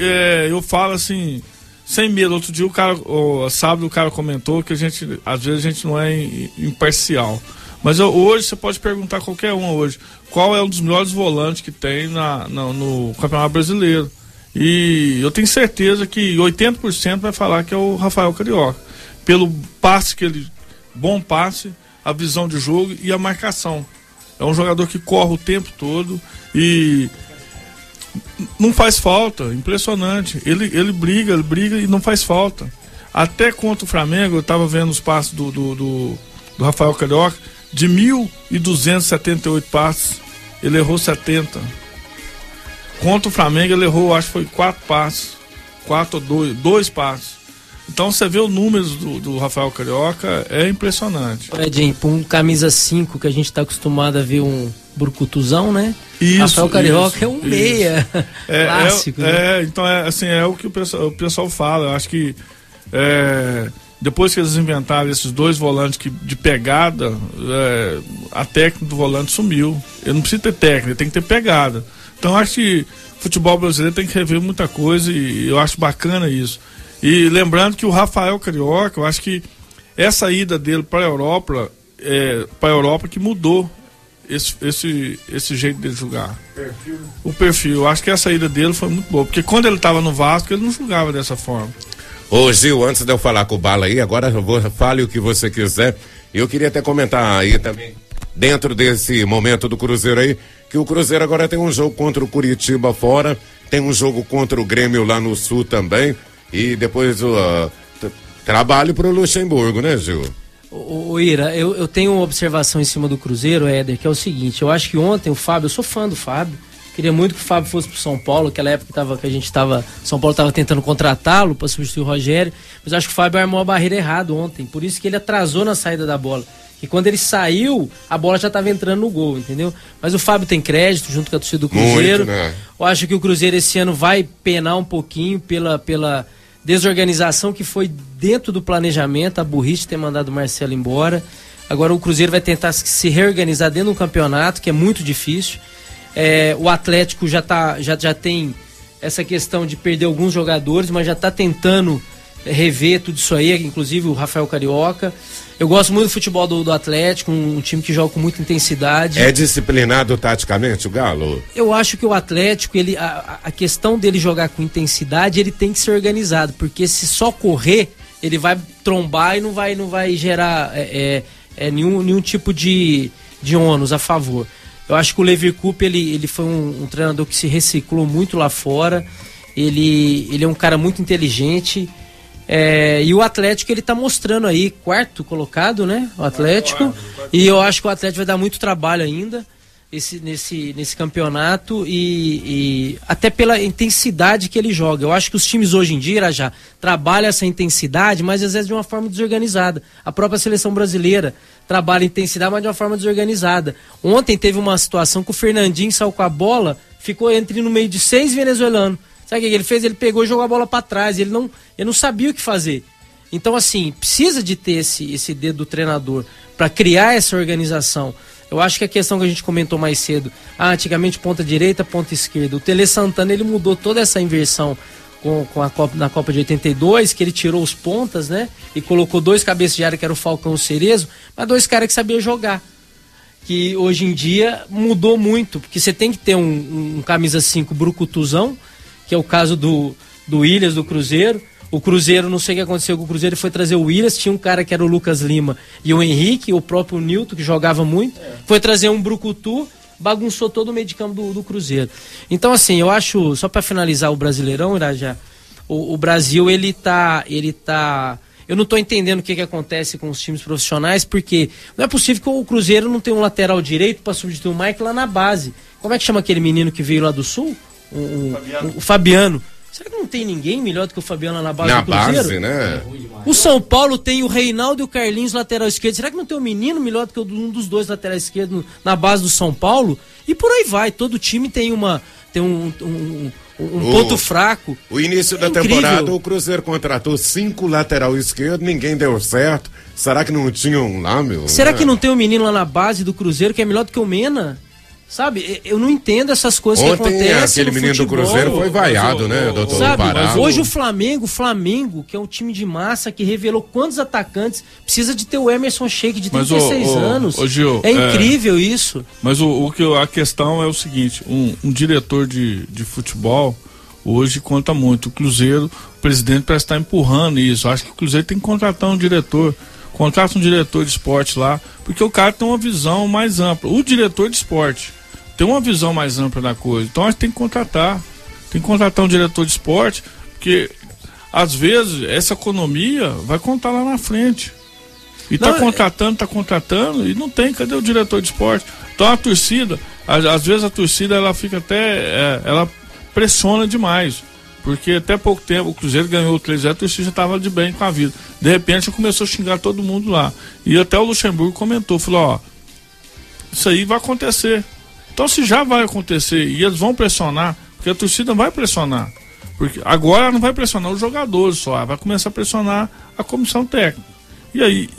eu falo assim, sem medo. Outro dia sábado o cara comentou que às vezes a gente não é imparcial. Mas hoje você pode perguntar a qualquer um hoje, qual é um dos melhores volantes que tem no Campeonato Brasileiro. E eu tenho certeza que 80% vai falar que é o Rafael Carioca. Pelo passe bom passe, a visão de jogo e a marcação. É um jogador que corre o tempo todo e não faz falta, impressionante. Ele briga e não faz falta. Até contra o Flamengo, eu estava vendo os passes do Rafael Carioca, de 1.278 passes, ele errou 70. Contra o Flamengo, ele errou, acho que foi 4 passes, 4 ou 2 passes. Então você vê os números do Rafael Carioca, é impressionante. Edinho, por um camisa 5 que a gente está acostumado a ver um burcutuzão, né? Isso, Rafael Carioca é um meia clássico. Então é o que o pessoal fala. Eu acho que depois que eles inventaram esses dois volantes de pegada, a técnica do volante sumiu. Ele não precisa ter técnica, ele tem que ter pegada. Então eu acho que o futebol brasileiro tem que rever muita coisa e eu acho bacana isso. E lembrando que o Rafael Carioca, eu acho que essa ida dele para a Europa que mudou esse jeito de jogar. O perfil. Eu acho que essa ida dele foi muito boa, porque quando ele estava no Vasco, ele não jogava dessa forma. Ô Gil, antes de eu falar com o Bala aí, agora fale o que você quiser. Eu queria até comentar aí também, dentro desse momento do Cruzeiro aí, que o Cruzeiro agora tem um jogo contra o Curitiba fora, tem um jogo contra o Grêmio lá no Sul também. E depois o trabalho para o Luxemburgo, né, Gil? O Ira, eu tenho uma observação em cima do Cruzeiro, Éder, que é o seguinte: eu acho que ontem o Fábio, eu sou fã do Fábio, queria muito que o Fábio fosse pro São Paulo, aquela época São Paulo estava tentando contratá-lo para substituir o Rogério, mas acho que o Fábio armou a barreira errada ontem, por isso que ele atrasou na saída da bola. E quando ele saiu, a bola já estava entrando no gol, entendeu? Mas o Fábio tem crédito junto com a torcida do Cruzeiro. Muito, né? Eu acho que o Cruzeiro esse ano vai penar um pouquinho pela desorganização que foi dentro do planejamento, a burrice de ter mandado o Marcelo embora. Agora o Cruzeiro vai tentar se reorganizar dentro do campeonato, que é muito difícil. O Atlético já tem essa questão de perder alguns jogadores, mas já está tentando rever tudo isso aí, inclusive o Rafael Carioca. Eu gosto muito do futebol do Atlético, um time que joga com muita intensidade. É disciplinado taticamente o Galo? Eu acho que o Atlético, a questão dele jogar com intensidade, ele tem que ser organizado, porque se só correr, ele vai trombar e não vai gerar nenhum tipo de ônus a favor. Eu acho que o Leverkusen, ele foi um treinador que se reciclou muito lá fora, ele é um cara muito inteligente. E o Atlético, ele tá mostrando aí, quarto colocado, né? O Atlético. E eu acho que o Atlético vai dar muito trabalho ainda nesse campeonato e até pela intensidade que ele joga. Eu acho que os times hoje em dia já trabalham essa intensidade, mas às vezes de uma forma desorganizada. A própria seleção brasileira trabalha intensidade, mas de uma forma desorganizada. Ontem teve uma situação que o Fernandinho saiu com a bola, ficou entre no meio de 6 venezuelanos. Sabe o que ele fez? Ele pegou e jogou a bola para trás. Ele não sabia o que fazer. Então, assim, precisa de ter esse dedo do treinador para criar essa organização. Eu acho que a questão que a gente comentou mais cedo, antigamente ponta direita, ponta esquerda. O Tele Santana, ele mudou toda essa inversão na Copa de 82, que ele tirou os pontas, né? E colocou 2 cabeças de área, que era o Falcão e o Cerezo, mas 2 caras que sabiam jogar. Que hoje em dia mudou muito, porque você tem que ter um camisa 5 brucutuzão, que é o caso do Williams, do Cruzeiro. O Cruzeiro, não sei o que aconteceu com o Cruzeiro, ele foi trazer o Williams, tinha um cara que era o Lucas Lima e o Henrique, o próprio Nilton, que jogava muito, foi trazer um brucutu, bagunçou todo o meio de campo do Cruzeiro. Então, assim, eu acho, só para finalizar o Brasileirão, Irajá, o Brasil, ele tá... Eu não tô entendendo o que acontece com os times profissionais, porque não é possível que o Cruzeiro não tenha um lateral direito para substituir o Mike lá na base. Como é que chama aquele menino que veio lá do Sul? O Fabiano. Será que não tem ninguém melhor do que o Fabiano lá na base do Cruzeiro? Na base, né? O São Paulo tem o Reinaldo e o Carlinhos, lateral esquerdo. Será que não tem um menino melhor do que um dos 2 laterais esquerdos na base do São Paulo? E por aí vai. Todo time tem um ponto fraco. O início da temporada, o Cruzeiro contratou 5 lateral esquerdo, ninguém deu certo. Será que não tinha um lá, meu? Será que não tem um menino lá na base do Cruzeiro que é melhor do que o Mena? Sabe, eu não entendo essas coisas ontem, que acontecem. Aquele menino do Cruzeiro foi vaiado, né, doutor? Sabe, mas hoje o Flamengo, que é um time de massa que revelou quantos atacantes, precisa de ter o Emerson Sheik de 36 anos. Gil, é incrível isso. Mas a questão é o seguinte: um diretor de futebol hoje conta muito. O Cruzeiro, o presidente parece estar empurrando isso. Acho que o Cruzeiro tem que contratar um diretor. Contrata um diretor de esporte lá, porque o cara tem uma visão mais ampla. O diretor de esporte tem uma visão mais ampla da coisa. Então a gente tem que contratar. Tem que contratar um diretor de esporte, porque às vezes essa economia vai contar lá na frente. E tá contratando e não tem. Cadê o diretor de esporte? Então a torcida, às vezes a torcida ela fica até. Ela pressiona demais. Porque até pouco tempo o Cruzeiro ganhou o 3-0, a torcida já estava de bem com a vida. De repente começou a xingar todo mundo lá. E até o Luxemburgo comentou, falou, isso aí vai acontecer. Então se já vai acontecer e eles vão pressionar, porque a torcida vai pressionar. Porque agora não vai pressionar os jogadores só, vai começar a pressionar a comissão técnica.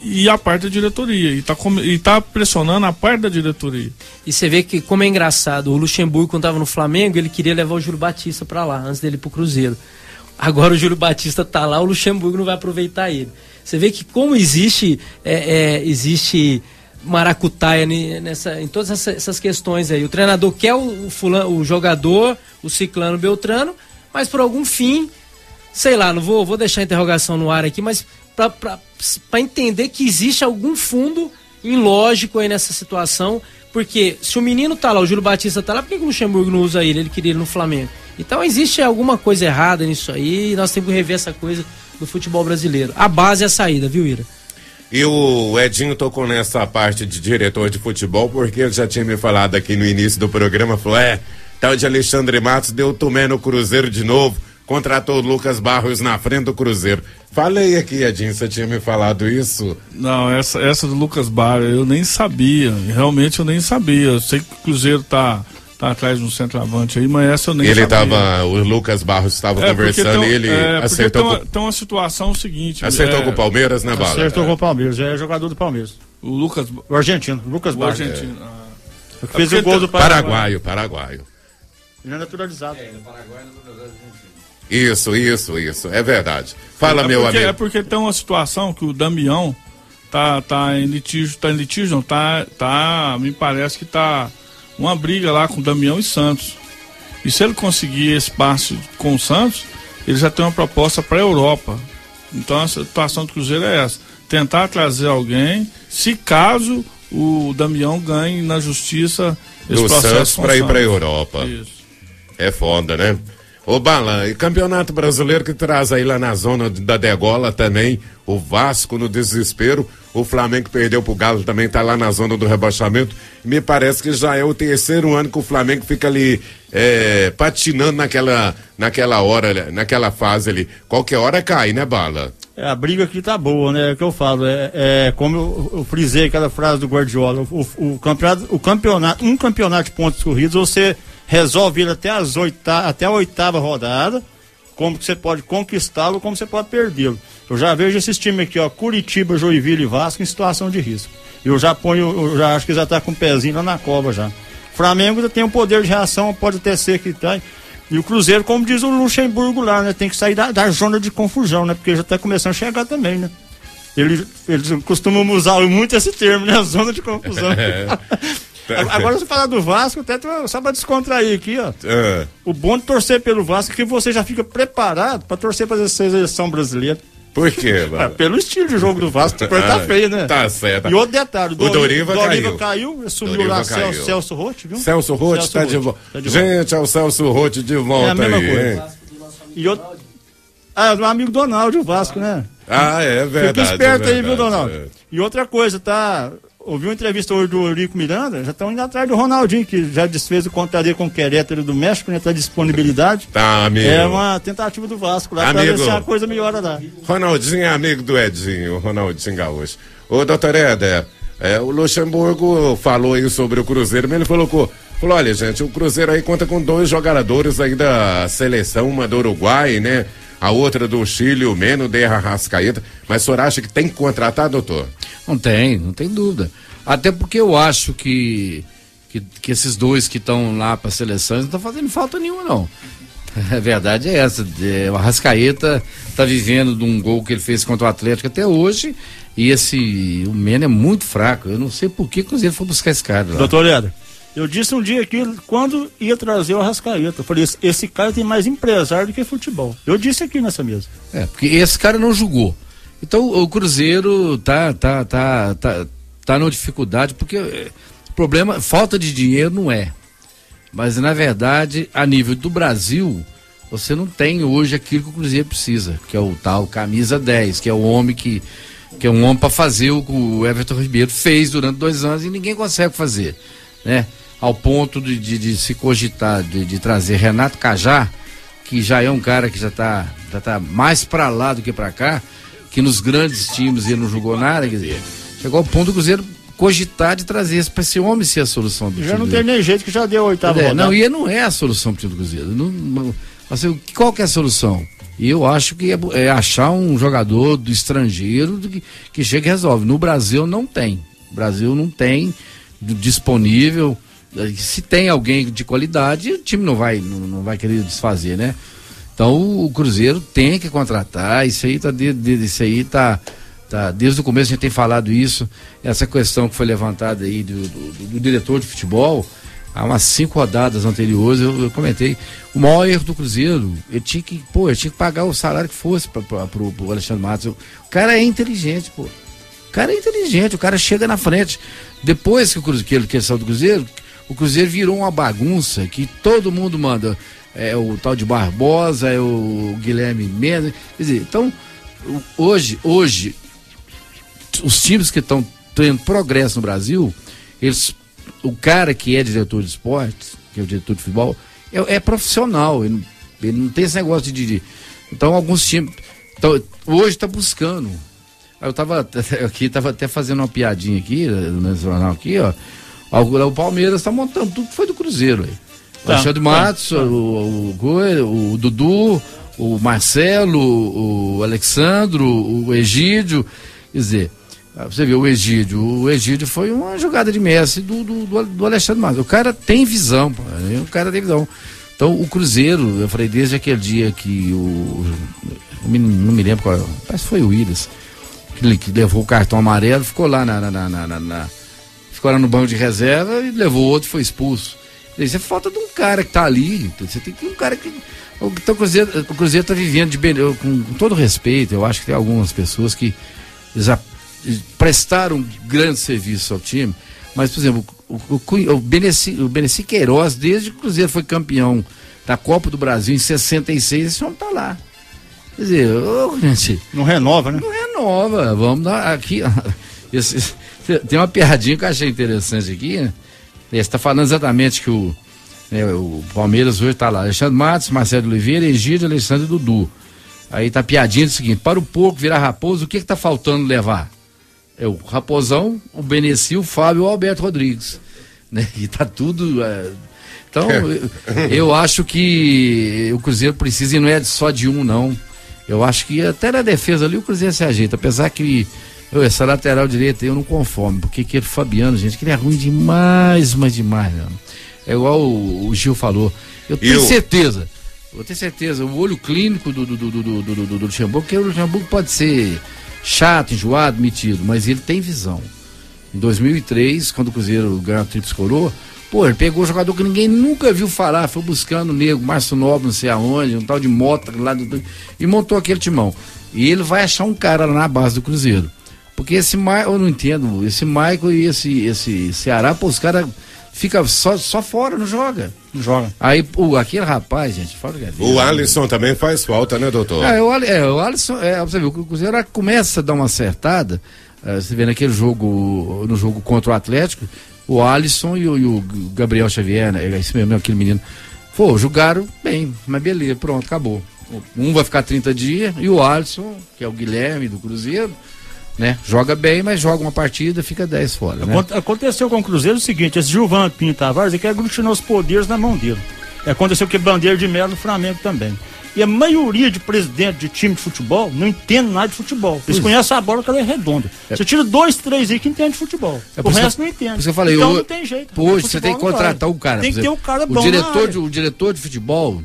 E a parte da diretoria. E tá pressionando a parte da diretoria. E você vê que, como é engraçado, o Luxemburgo, quando estava no Flamengo, ele queria levar o Júlio Batista para lá, antes dele ir pro Cruzeiro. Agora o Júlio Batista tá lá, o Luxemburgo não vai aproveitar ele. Você vê que como existe maracutaia em todas essas questões aí. O treinador quer o jogador, o ciclano, beltrano, mas por algum fim, sei lá, não vou deixar a interrogação no ar aqui, mas para entender que existe algum fundo ilógico aí nessa situação, porque se o menino tá lá, o Júlio Batista tá lá, por que o Luxemburgo não usa ele? Ele queria ele no Flamengo. Então existe alguma coisa errada nisso aí e nós temos que rever essa coisa do futebol brasileiro. A base é a saída, viu, Ira? E o Edinho tocou nessa parte de diretor de futebol, porque ele já tinha me falado aqui no início do programa, falou, tal de Alexandre Matos deu tumé no Cruzeiro de novo, contratou o Lucas Barros na frente do Cruzeiro. Falei aqui, Edinho, você tinha me falado isso? Não, essa do Lucas Barros eu nem sabia, realmente eu nem sabia. Eu sei que o Cruzeiro tá atrás de um centroavante aí, mas essa eu nem sabia. O Lucas Barros estava conversando e ele acertou. Tem uma situação seguinte. Acertou com o Palmeiras, né, Bala? Acertou com o Palmeiras, já é jogador do Palmeiras. O argentino, Lucas Barros. Fez o gol do Paraguaio. Ele é naturalizado. Isso, é verdade. Fala, meu amigo. É porque tem uma situação que o Damião tá em litígio, me parece que tá uma briga lá com o Damião e Santos. E se ele conseguir espaço com o Santos, ele já tem uma proposta para a Europa. Então a situação do Cruzeiro é essa: tentar trazer alguém, se caso o Damião ganhe na justiça esse do processo Santos para ir para a Europa. Isso. É foda, né? Ô Bala, e Campeonato Brasileiro que traz aí lá na zona da degola também, o Vasco no desespero, o Flamengo perdeu pro Galo, também tá lá na zona do rebaixamento, e me parece que já é o terceiro ano que o Flamengo fica ali patinando naquela hora, naquela fase ali. Qualquer hora cai, né, Bala? A briga aqui tá boa, né? É o que eu falo. Como eu frisei aquela frase do Guardiola, o campeonato, um campeonato de pontos corridos, você resolve ele até a oitava rodada, como que você pode conquistá-lo, como você pode perdê-lo. Eu já vejo esses times aqui, ó, Curitiba, Joinville e Vasco em situação de risco. Eu já acho que já tá com o pezinho lá na cova já. Flamengo ainda tem um poder de reação, pode até ser que tá. E o Cruzeiro, como diz o Luxemburgo lá, né? Tem que sair da zona de confusão, né? Porque já tá começando a chegar também, né? Eles costumam usar muito esse termo, né? Zona de confusão. Agora, se falar do Vasco, até só pra descontrair aqui, ó. O bom de torcer pelo Vasco é que você já fica preparado pra torcer pra essa seleção brasileira. Por quê, mano? Pelo estilo de jogo do Vasco, tá feio, né? Tá certo. E outro detalhe, o Doriva caiu, assumiu lá Celso Roth, viu? Celso Roth tá de volta. Gente, é o Celso Roth de volta. É a mesma aí, coisa. E outro... do amigo Donaldo, o Vasco, né? É verdade. Fica esperto aí, viu, Donaldo? E outra coisa, ouvi uma entrevista hoje do Eurico Miranda, já estão indo atrás do Ronaldinho, que já desfez o contrato dele com o Querétaro do México, né? Tá disponibilidade. Tá, amigo. É uma tentativa do Vasco lá, pra ver se a coisa melhora lá. Ronaldinho é amigo do Edinho, o Ronaldinho Gaúcho. Ô, doutor Éder, o Luxemburgo falou aí sobre o Cruzeiro, mas ele falou, olha, gente, o Cruzeiro aí conta com 2 jogadores aí da seleção, uma do Uruguai, né? A outra do Chile, o Meno, de Arrascaeta. Mas o senhor acha que tem que contratar, doutor? Não tem dúvida. Até porque eu acho que esses 2 que estão lá para a seleção não estão fazendo falta nenhuma, não. A verdade é essa. O Arrascaeta está vivendo de um gol que ele fez contra o Atlético até hoje. E o Meno é muito fraco. Eu não sei por que o Cruzeiro foi buscar esse cara lá. Doutor Éder, eu disse um dia aqui, quando ia trazer o Arrascaeta, eu falei, esse cara tem mais empresário do que futebol. Eu disse aqui nessa mesa. Porque esse cara não jogou. Então o Cruzeiro tá numa dificuldade, porque o problema, falta de dinheiro não é. Mas na verdade, a nível do Brasil, você não tem hoje aquilo que o Cruzeiro precisa, que é o tal camisa 10, que é o homem que é um homem para fazer o que o Everton Ribeiro fez durante 2 anos e ninguém consegue fazer, né? Ao ponto de se cogitar de trazer Renato Cajá, que já é um cara que já tá mais para lá do que para cá, que nos grandes times ele não jogou nada, quer dizer, chegou ao ponto do Cruzeiro cogitar de trazer esse para esse homem ser a solução do time. Já não tem nem jeito, que já deu a 8ª rodada. Não, e não é a solução pro time do Cruzeiro. Assim, qual que é a solução? E eu acho que é achar um jogador do estrangeiro que chega e resolve. No Brasil não tem. O Brasil não tem disponível. Se tem alguém de qualidade, o time não vai querer desfazer, né? Então o Cruzeiro tem que contratar. Isso aí tá desde o começo a gente tem falado isso. Essa questão que foi levantada aí do diretor de futebol, há umas 5 rodadas anteriores eu comentei. O maior erro do Cruzeiro, ele tinha que pagar o salário que fosse pro Alexandre Matos. O cara é inteligente, pô. O cara é inteligente, o cara chega na frente. Depois que ele saiu do Cruzeiro, o Cruzeiro virou uma bagunça que todo mundo manda. É o tal de Barbosa, é o Guilherme Mendes. Quer dizer, então, hoje, os times que estão tendo progresso no Brasil, o cara que é diretor de esportes, que é o diretor de futebol, é profissional. Ele não tem esse negócio de. Então, alguns times. Então, hoje está buscando. Eu estava até fazendo uma piadinha aqui, no jornal aqui, ó. O Palmeiras está montando tudo que foi do Cruzeiro aí. O Alexandre Matos, o Dudu, o Marcelo, o Alexandro, o Egídio. Quer dizer, você vê o Egídio foi uma jogada de mestre do Alexandre Matos. O cara tem visão, pô, Então o Cruzeiro, eu falei desde aquele dia que não me lembro qual, parece que foi o Willis, que levou o cartão amarelo, ficou lá ficou lá no banco de reserva e levou outro e foi expulso. Isso é falta de um cara que tá ali. Você tem que ter um cara que. Então, o Cruzeiro está vivendo com todo respeito. Eu acho que tem algumas pessoas que já prestaram grande serviço ao time. Mas, por exemplo, o Beneci Queiroz, desde que o Cruzeiro foi campeão da Copa do Brasil em 66, esse homem tá lá. Quer dizer, gente... Não renova, né? Não renova, vamos dar aqui... tem uma piadinha que eu achei interessante aqui, né? Você está falando exatamente que o Palmeiras hoje tá lá, Alexandre Matos, Marcelo Oliveira, Egídio, Alexandre e Dudu. Aí tá a piadinha do seguinte: para o porco virar raposo, o que tá faltando levar? É o Raposão, o Beneci, o Fábio e o Alberto Rodrigues, né? E tá tudo... Então, eu acho que o Cruzeiro precisa, e não é só de um, não. Eu acho que até na defesa ali o Cruzeiro se ajeita, apesar que essa lateral direita eu não conformo, porque aquele Fabiano, gente, que ele é ruim demais, mas demais, né? É igual o Gil falou. Eu tenho certeza, o olho clínico do Luxemburgo, porque o Luxemburgo pode ser chato, enjoado, metido, mas ele tem visão. Em 2003, quando o Cruzeiro ganhou a Tríplice Coroa, pô, ele pegou um jogador que ninguém nunca viu falar, foi buscando o nego, Márcio Nobre, não sei aonde, um tal de Mota lá e montou aquele timão. E ele vai achar um cara lá na base do Cruzeiro. Porque esse Michael, eu não entendo, esse Michael e esse Ceará, pô, os caras ficam só fora, não joga. Não joga. Aí, aquele rapaz, gente, fora que o Alisson também faz falta, né, doutor? O Alisson, você viu, o Cruzeiro começa a dar uma acertada, você vê naquele jogo, no jogo contra o Atlético, o Alisson e o Gabriel Xavier, né, esse mesmo, aquele menino, pô, jogaram bem, mas beleza, pronto, acabou. Um vai ficar 30 dias e o Alisson, que é o Guilherme do Cruzeiro, né? Joga bem, mas joga uma partida, fica 10 fora, né? Aconteceu com o Cruzeiro o seguinte: esse Gilvan Pinto Tavares, ele quer aglutinar os poderes na mão dele. Aconteceu com o Bandeira de Melo no Flamengo também. E a maioria de presidentes de time de futebol não entende nada de futebol. Eles conhecem a bola que ela é redonda. Você tira 2, 3 aí que entende de futebol. O resto não entende. Você falei, então não tem jeito. Hoje você tem que contratar um cara. Tem que ter um cara bom. O diretor de futebol,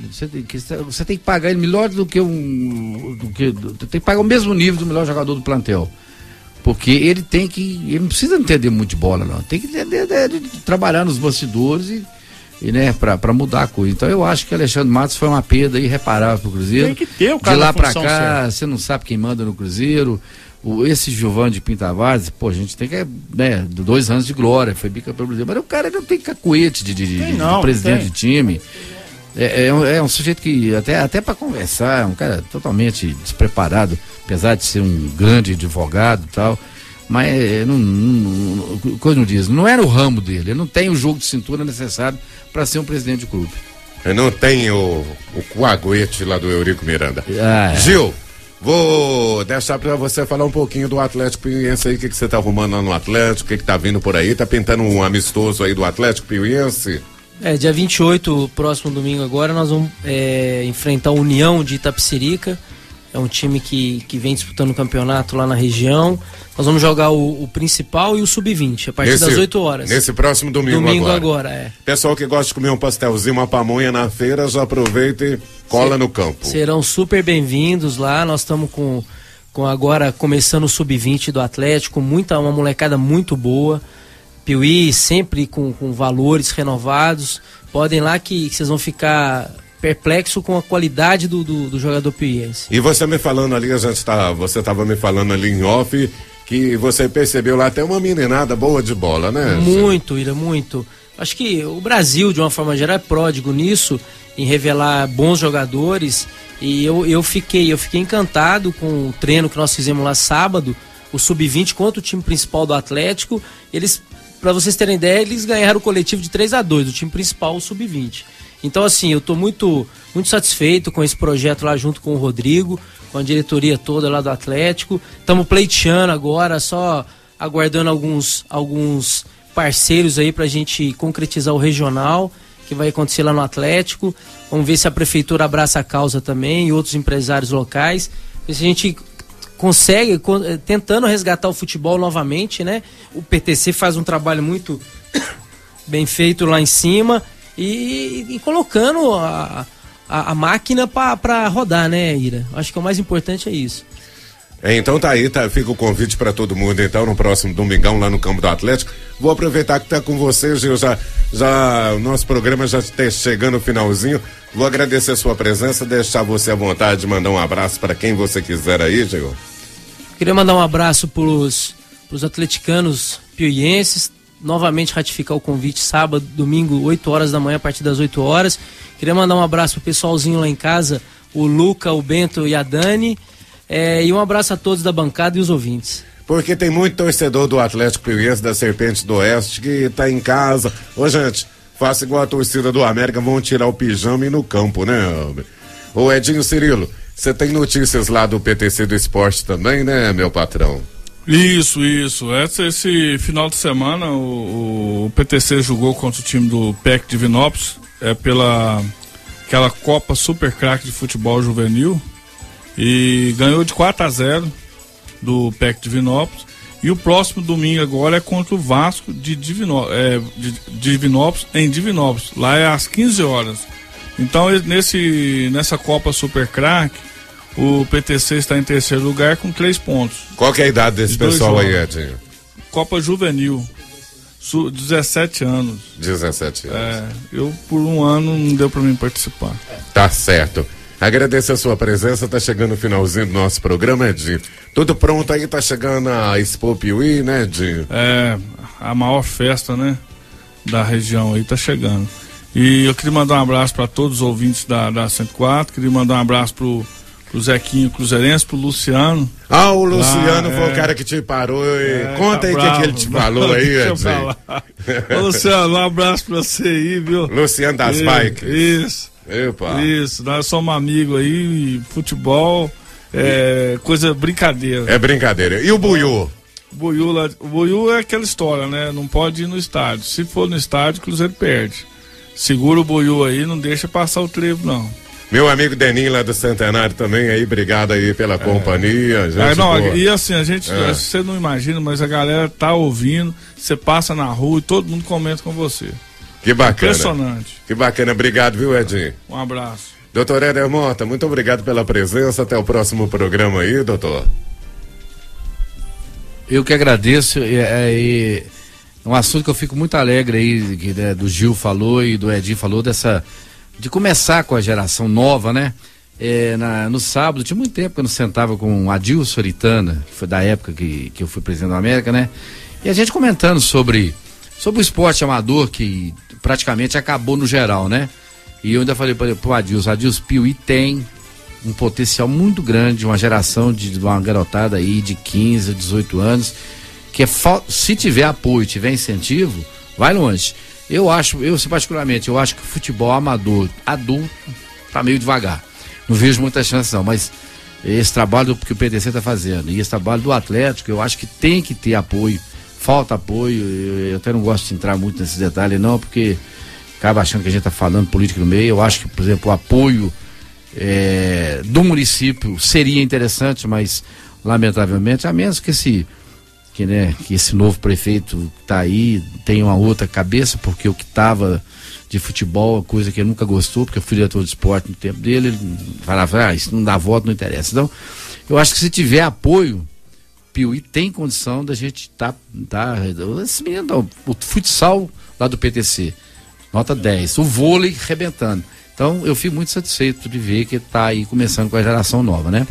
você tem que pagar ele melhor do que tem que pagar o mesmo nível do melhor jogador do plantel. Porque ele não precisa entender muito de bola, não. Tem que entender de trabalhar nos bastidores e né, pra mudar a coisa. Então eu acho que Alexandre Matos foi uma perda irreparável pro Cruzeiro. Tem que ter o cara. De lá pra cá, você não sabe quem manda no Cruzeiro. Esse Gilvan de Pinto Tavares, pô, a gente tem que, né, 2 anos de glória, foi bicampeão brasileiro, mas o cara não tem cacuete de presidente de time. É um sujeito que, até para conversar, é um cara totalmente despreparado, apesar de ser um grande advogado e tal, mas coisa não diz, não era o ramo dele, ele não tem o jogo de cintura necessário para ser um presidente de clube. Eu não tenho o coaguete lá do Eurico Miranda. Gil, vou deixar para você falar um pouquinho do Atlético Piauiense aí, o que você tá arrumando lá no Atlético, o que tá vindo por aí, tá pintando um amistoso aí do Atlético Piauiense? Dia 28, próximo domingo agora, nós vamos enfrentar a União de Itapecerica. É um time que vem disputando o campeonato lá na região. Nós vamos jogar o principal e o sub-20, a partir das 8 horas. Nesse próximo domingo agora. Pessoal que gosta de comer um pastelzinho, uma pamonha na feira, já aproveita e cola no campo. Serão super bem-vindos lá. Nós estamos com agora começando o sub-20 do Atlético, uma molecada muito boa. Piuí sempre com valores renovados. Podem lá que vocês vão ficar perplexo com a qualidade do jogador piuiense. E você me falando ali, você estava me falando ali em off, que você percebeu lá até uma meninada boa de bola, né? Muito, Ira, muito. Acho que o Brasil, de uma forma geral, é pródigo nisso, em revelar bons jogadores. E eu fiquei encantado com o treino que nós fizemos lá sábado, o sub-20 contra o time principal do Atlético. Para vocês terem ideia, eles ganharam o coletivo de 3-2, o time principal, o sub-20. Então, assim, eu estou muito, muito satisfeito com esse projeto lá junto com o Rodrigo, com a diretoria toda lá do Atlético. Estamos pleiteando agora, só aguardando alguns parceiros aí para a gente concretizar o regional, que vai acontecer lá no Atlético. Vamos ver se a prefeitura abraça a causa também e outros empresários locais. Ver se a gente consegue, tentando resgatar o futebol novamente, né? O PTC faz um trabalho muito bem feito lá em cima e colocando a máquina para rodar, né, Ira? Acho que o mais importante é isso. Então tá aí, fica o convite para todo mundo, então, no próximo domingão lá no campo do Atlético. Vou aproveitar que tá com você, Gil, já o nosso programa já está chegando no finalzinho. Vou agradecer a sua presença, deixar você à vontade de mandar um abraço para quem você quiser aí, Gil. Queria mandar um abraço pros atleticanos piauienses, novamente ratificar o convite sábado, domingo, 8 horas da manhã, a partir das 8 horas. Queria mandar um abraço pro pessoalzinho lá em casa, o Luca, o Bento e a Dani. E um abraço a todos da bancada e os ouvintes. Porque tem muito torcedor do Atlético Piauiense, da Serpente do Oeste, que tá em casa. Ô, gente, faça igual a torcida do América, vão tirar o pijama e ir no campo, né? Ô, Edinho Cirilo, você tem notícias lá do PTC do Esporte também, né, meu patrão? Isso. Esse final de semana o PTC jogou contra o time do PEC de Divinópolis, pela aquela Copa Super Craque de Futebol Juvenil, e ganhou de 4-0 do PEC de Divinópolis. E o próximo domingo agora é contra o Vasco de Divinópolis, em Divinópolis. Lá é às 15 horas. Então nessa Copa Super Craque, o PTC está em terceiro lugar com 3 pontos. Qual que é a idade desse pessoal aí, Edinho? Copa Juvenil, 17 anos. 17 anos. Eu por um ano não deu para mim participar. Tá certo. Agradeço a sua presença, tá chegando o finalzinho do nosso programa, Edinho. Tudo pronto aí, tá chegando a Expo Piuí, né, Edinho? A maior festa, né, da região aí tá chegando. E eu queria mandar um abraço para todos os ouvintes da 104, queria mandar um abraço pro Zequinho Cruzeirense, pro Luciano. O Luciano foi o cara que te parou e conta aí o que ele te falou aí, Edinho. Ô, Luciano, um abraço pra você aí, viu? Luciano das Bikes. Isso. Epa. Isso, nós somos amigos aí, futebol, coisa brincadeira. É brincadeira. E o Buiú? O Buiú é aquela história, né? Não pode ir no estádio. Se for no estádio, o Cruzeiro perde. Segura o Buiú aí, não deixa passar o trevo, não. Meu amigo Deninho lá do Centenário também aí, obrigado aí pela companhia. E assim, você não imagina, mas a galera tá ouvindo, você passa na rua e todo mundo comenta com você. Que bacana. Impressionante. Que bacana, obrigado, viu, Edinho? Um abraço. Doutor Éder Mota, muito obrigado pela presença, até o próximo programa aí, doutor. Eu que agradeço, é um assunto que eu fico muito alegre aí, que do Gil falou e do Edinho falou, de começar com a geração nova, né? No sábado, tinha muito tempo que eu não sentava com o Adilson Aritana, que foi da época que eu fui presidente da América, né? E a gente comentando sobre o esporte amador, que praticamente acabou no geral, né? E eu ainda falei pro Adilson, Piuí tem um potencial muito grande, uma geração de uma garotada aí de 15, 18 anos, que se tiver apoio, tiver incentivo, vai longe. Eu particularmente, eu acho que o futebol amador, adulto, tá meio devagar. Não vejo muita chance não, mas esse trabalho que o PTC tá fazendo, e esse trabalho do Atlético, eu acho que tem que ter apoio. Falta apoio, eu até não gosto de entrar muito nesses detalhes não, porque acaba achando que a gente tá falando política no meio. Eu acho que, por exemplo, o apoio do município seria interessante, mas lamentavelmente, a menos que esse novo prefeito que tá aí tenha uma outra cabeça, porque o que tava de futebol, coisa que ele nunca gostou, porque eu fui diretor de esporte no tempo dele, ele falava, isso não dá voto, não interessa. Então, eu acho que se tiver apoio, Piuí tem condição da gente esse menino, o futsal lá do PTC, nota 10, o vôlei arrebentando. Então eu fico muito satisfeito de ver que tá aí começando com a geração nova, né?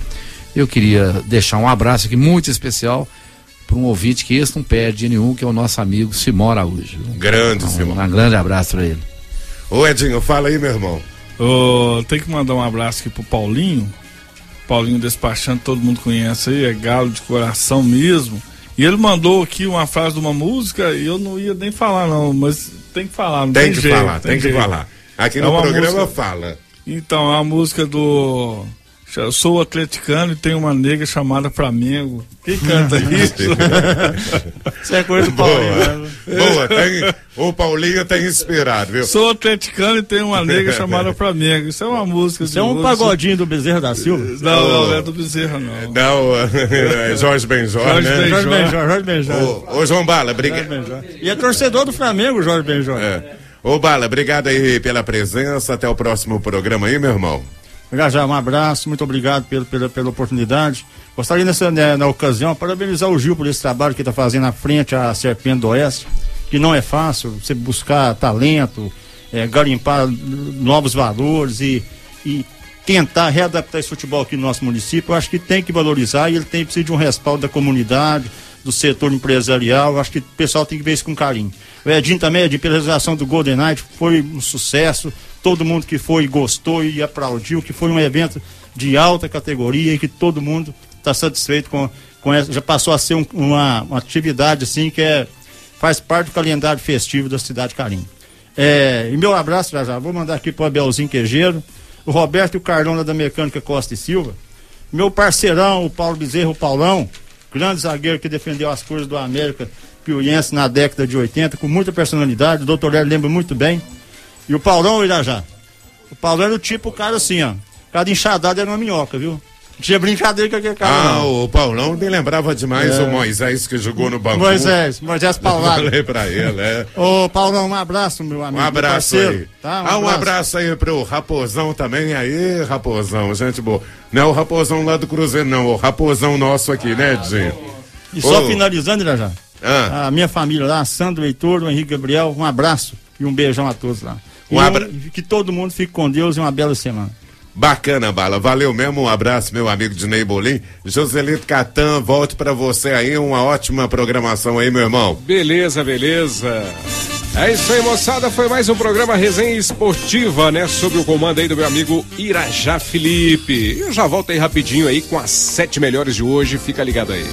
Eu queria deixar um abraço aqui muito especial para um ouvinte que esse não perde nenhum, que é o nosso amigo Simão Araújo. Grande Simão. Um grande abraço para ele. Ô Edinho, fala aí, meu irmão. Tem que mandar um abraço aqui pro Paulinho Despachante, todo mundo conhece aí, é galo de coração mesmo. E ele mandou aqui uma frase de uma música e eu não ia nem falar não, mas tem que falar, não tem jeito. Tem que falar. Aqui no programa fala. Então, é uma música do... Eu sou atleticano e tenho uma nega chamada Flamengo. Quem canta isso? Isso é coisa do Paulinho. Boa, o Paulinho tem inspirado, viu? Sou atleticano e tenho uma nega chamada Flamengo. Isso é uma música. Isso é um pagodinho do Bezerra da Silva? Não é do Bezerra, não. Não, é Jorge Benjor, né? Jorge Benjor. Ô, João Bala, obrigado. E é torcedor do Flamengo, Jorge Benjor. Ô, Bala, obrigado aí pela presença. Até o próximo programa aí, meu irmão. Já um abraço, muito obrigado pela oportunidade. Gostaria na ocasião parabenizar o Gil por esse trabalho que está fazendo à frente à Serpente do Oeste, que não é fácil você buscar talento, garimpar novos valores e tentar readaptar esse futebol aqui no nosso município. Eu acho que tem que valorizar e ele precisa de um respaldo da comunidade, do setor empresarial. Acho que o pessoal tem que ver isso com carinho. O Edinho também, Edinho, pela realização do Golden Night, foi um sucesso. Todo mundo que foi gostou e aplaudiu, que foi um evento de alta categoria e que todo mundo está satisfeito com essa. Já passou a ser uma atividade assim que faz parte do calendário festivo da cidade de Carinho. E meu abraço, já vou mandar aqui para o Abelzinho Quejeiro, o Roberto e o Carlão da Mecânica Costa e Silva, meu parceirão, o Paulo Bezerra, o Paulão, grande zagueiro que defendeu as cores do América Piuiense na década de 80, com muita personalidade, o doutor Hélio lembra muito bem. E o Paulão, Irajá, o Paulão era o tipo, o cara assim, ó, cada enxadado era uma minhoca, viu? Não tinha brincadeira com aquele cara, não. O Paulão me lembrava demais o Moisés que jogou no Bangu. Moisés Paulado. Falei pra ele, Ô, Paulão, um abraço, meu amigo. Um abraço aí. Tá? Um abraço aí pro Raposão também. Aí, Raposão, gente boa. Não é o Raposão lá do Cruzeiro, não. O Raposão nosso aqui, né, Edinho? E só finalizando, Irajá, a minha família lá, Sandro Heitor, o Henrique Gabriel, um abraço e um beijão a todos lá. Que todo mundo fique com Deus e uma bela semana. Bacana, Bala. Valeu mesmo. Um abraço, meu amigo Dinei Bolim. Joselito Catan, volte pra você aí. Uma ótima programação aí, meu irmão. Beleza. É isso aí, moçada. Foi mais um programa Resenha Esportiva, né? Sob o comando aí do meu amigo Irajá Felipe. Eu já volto aí rapidinho aí com as 7 melhores de hoje. Fica ligado aí.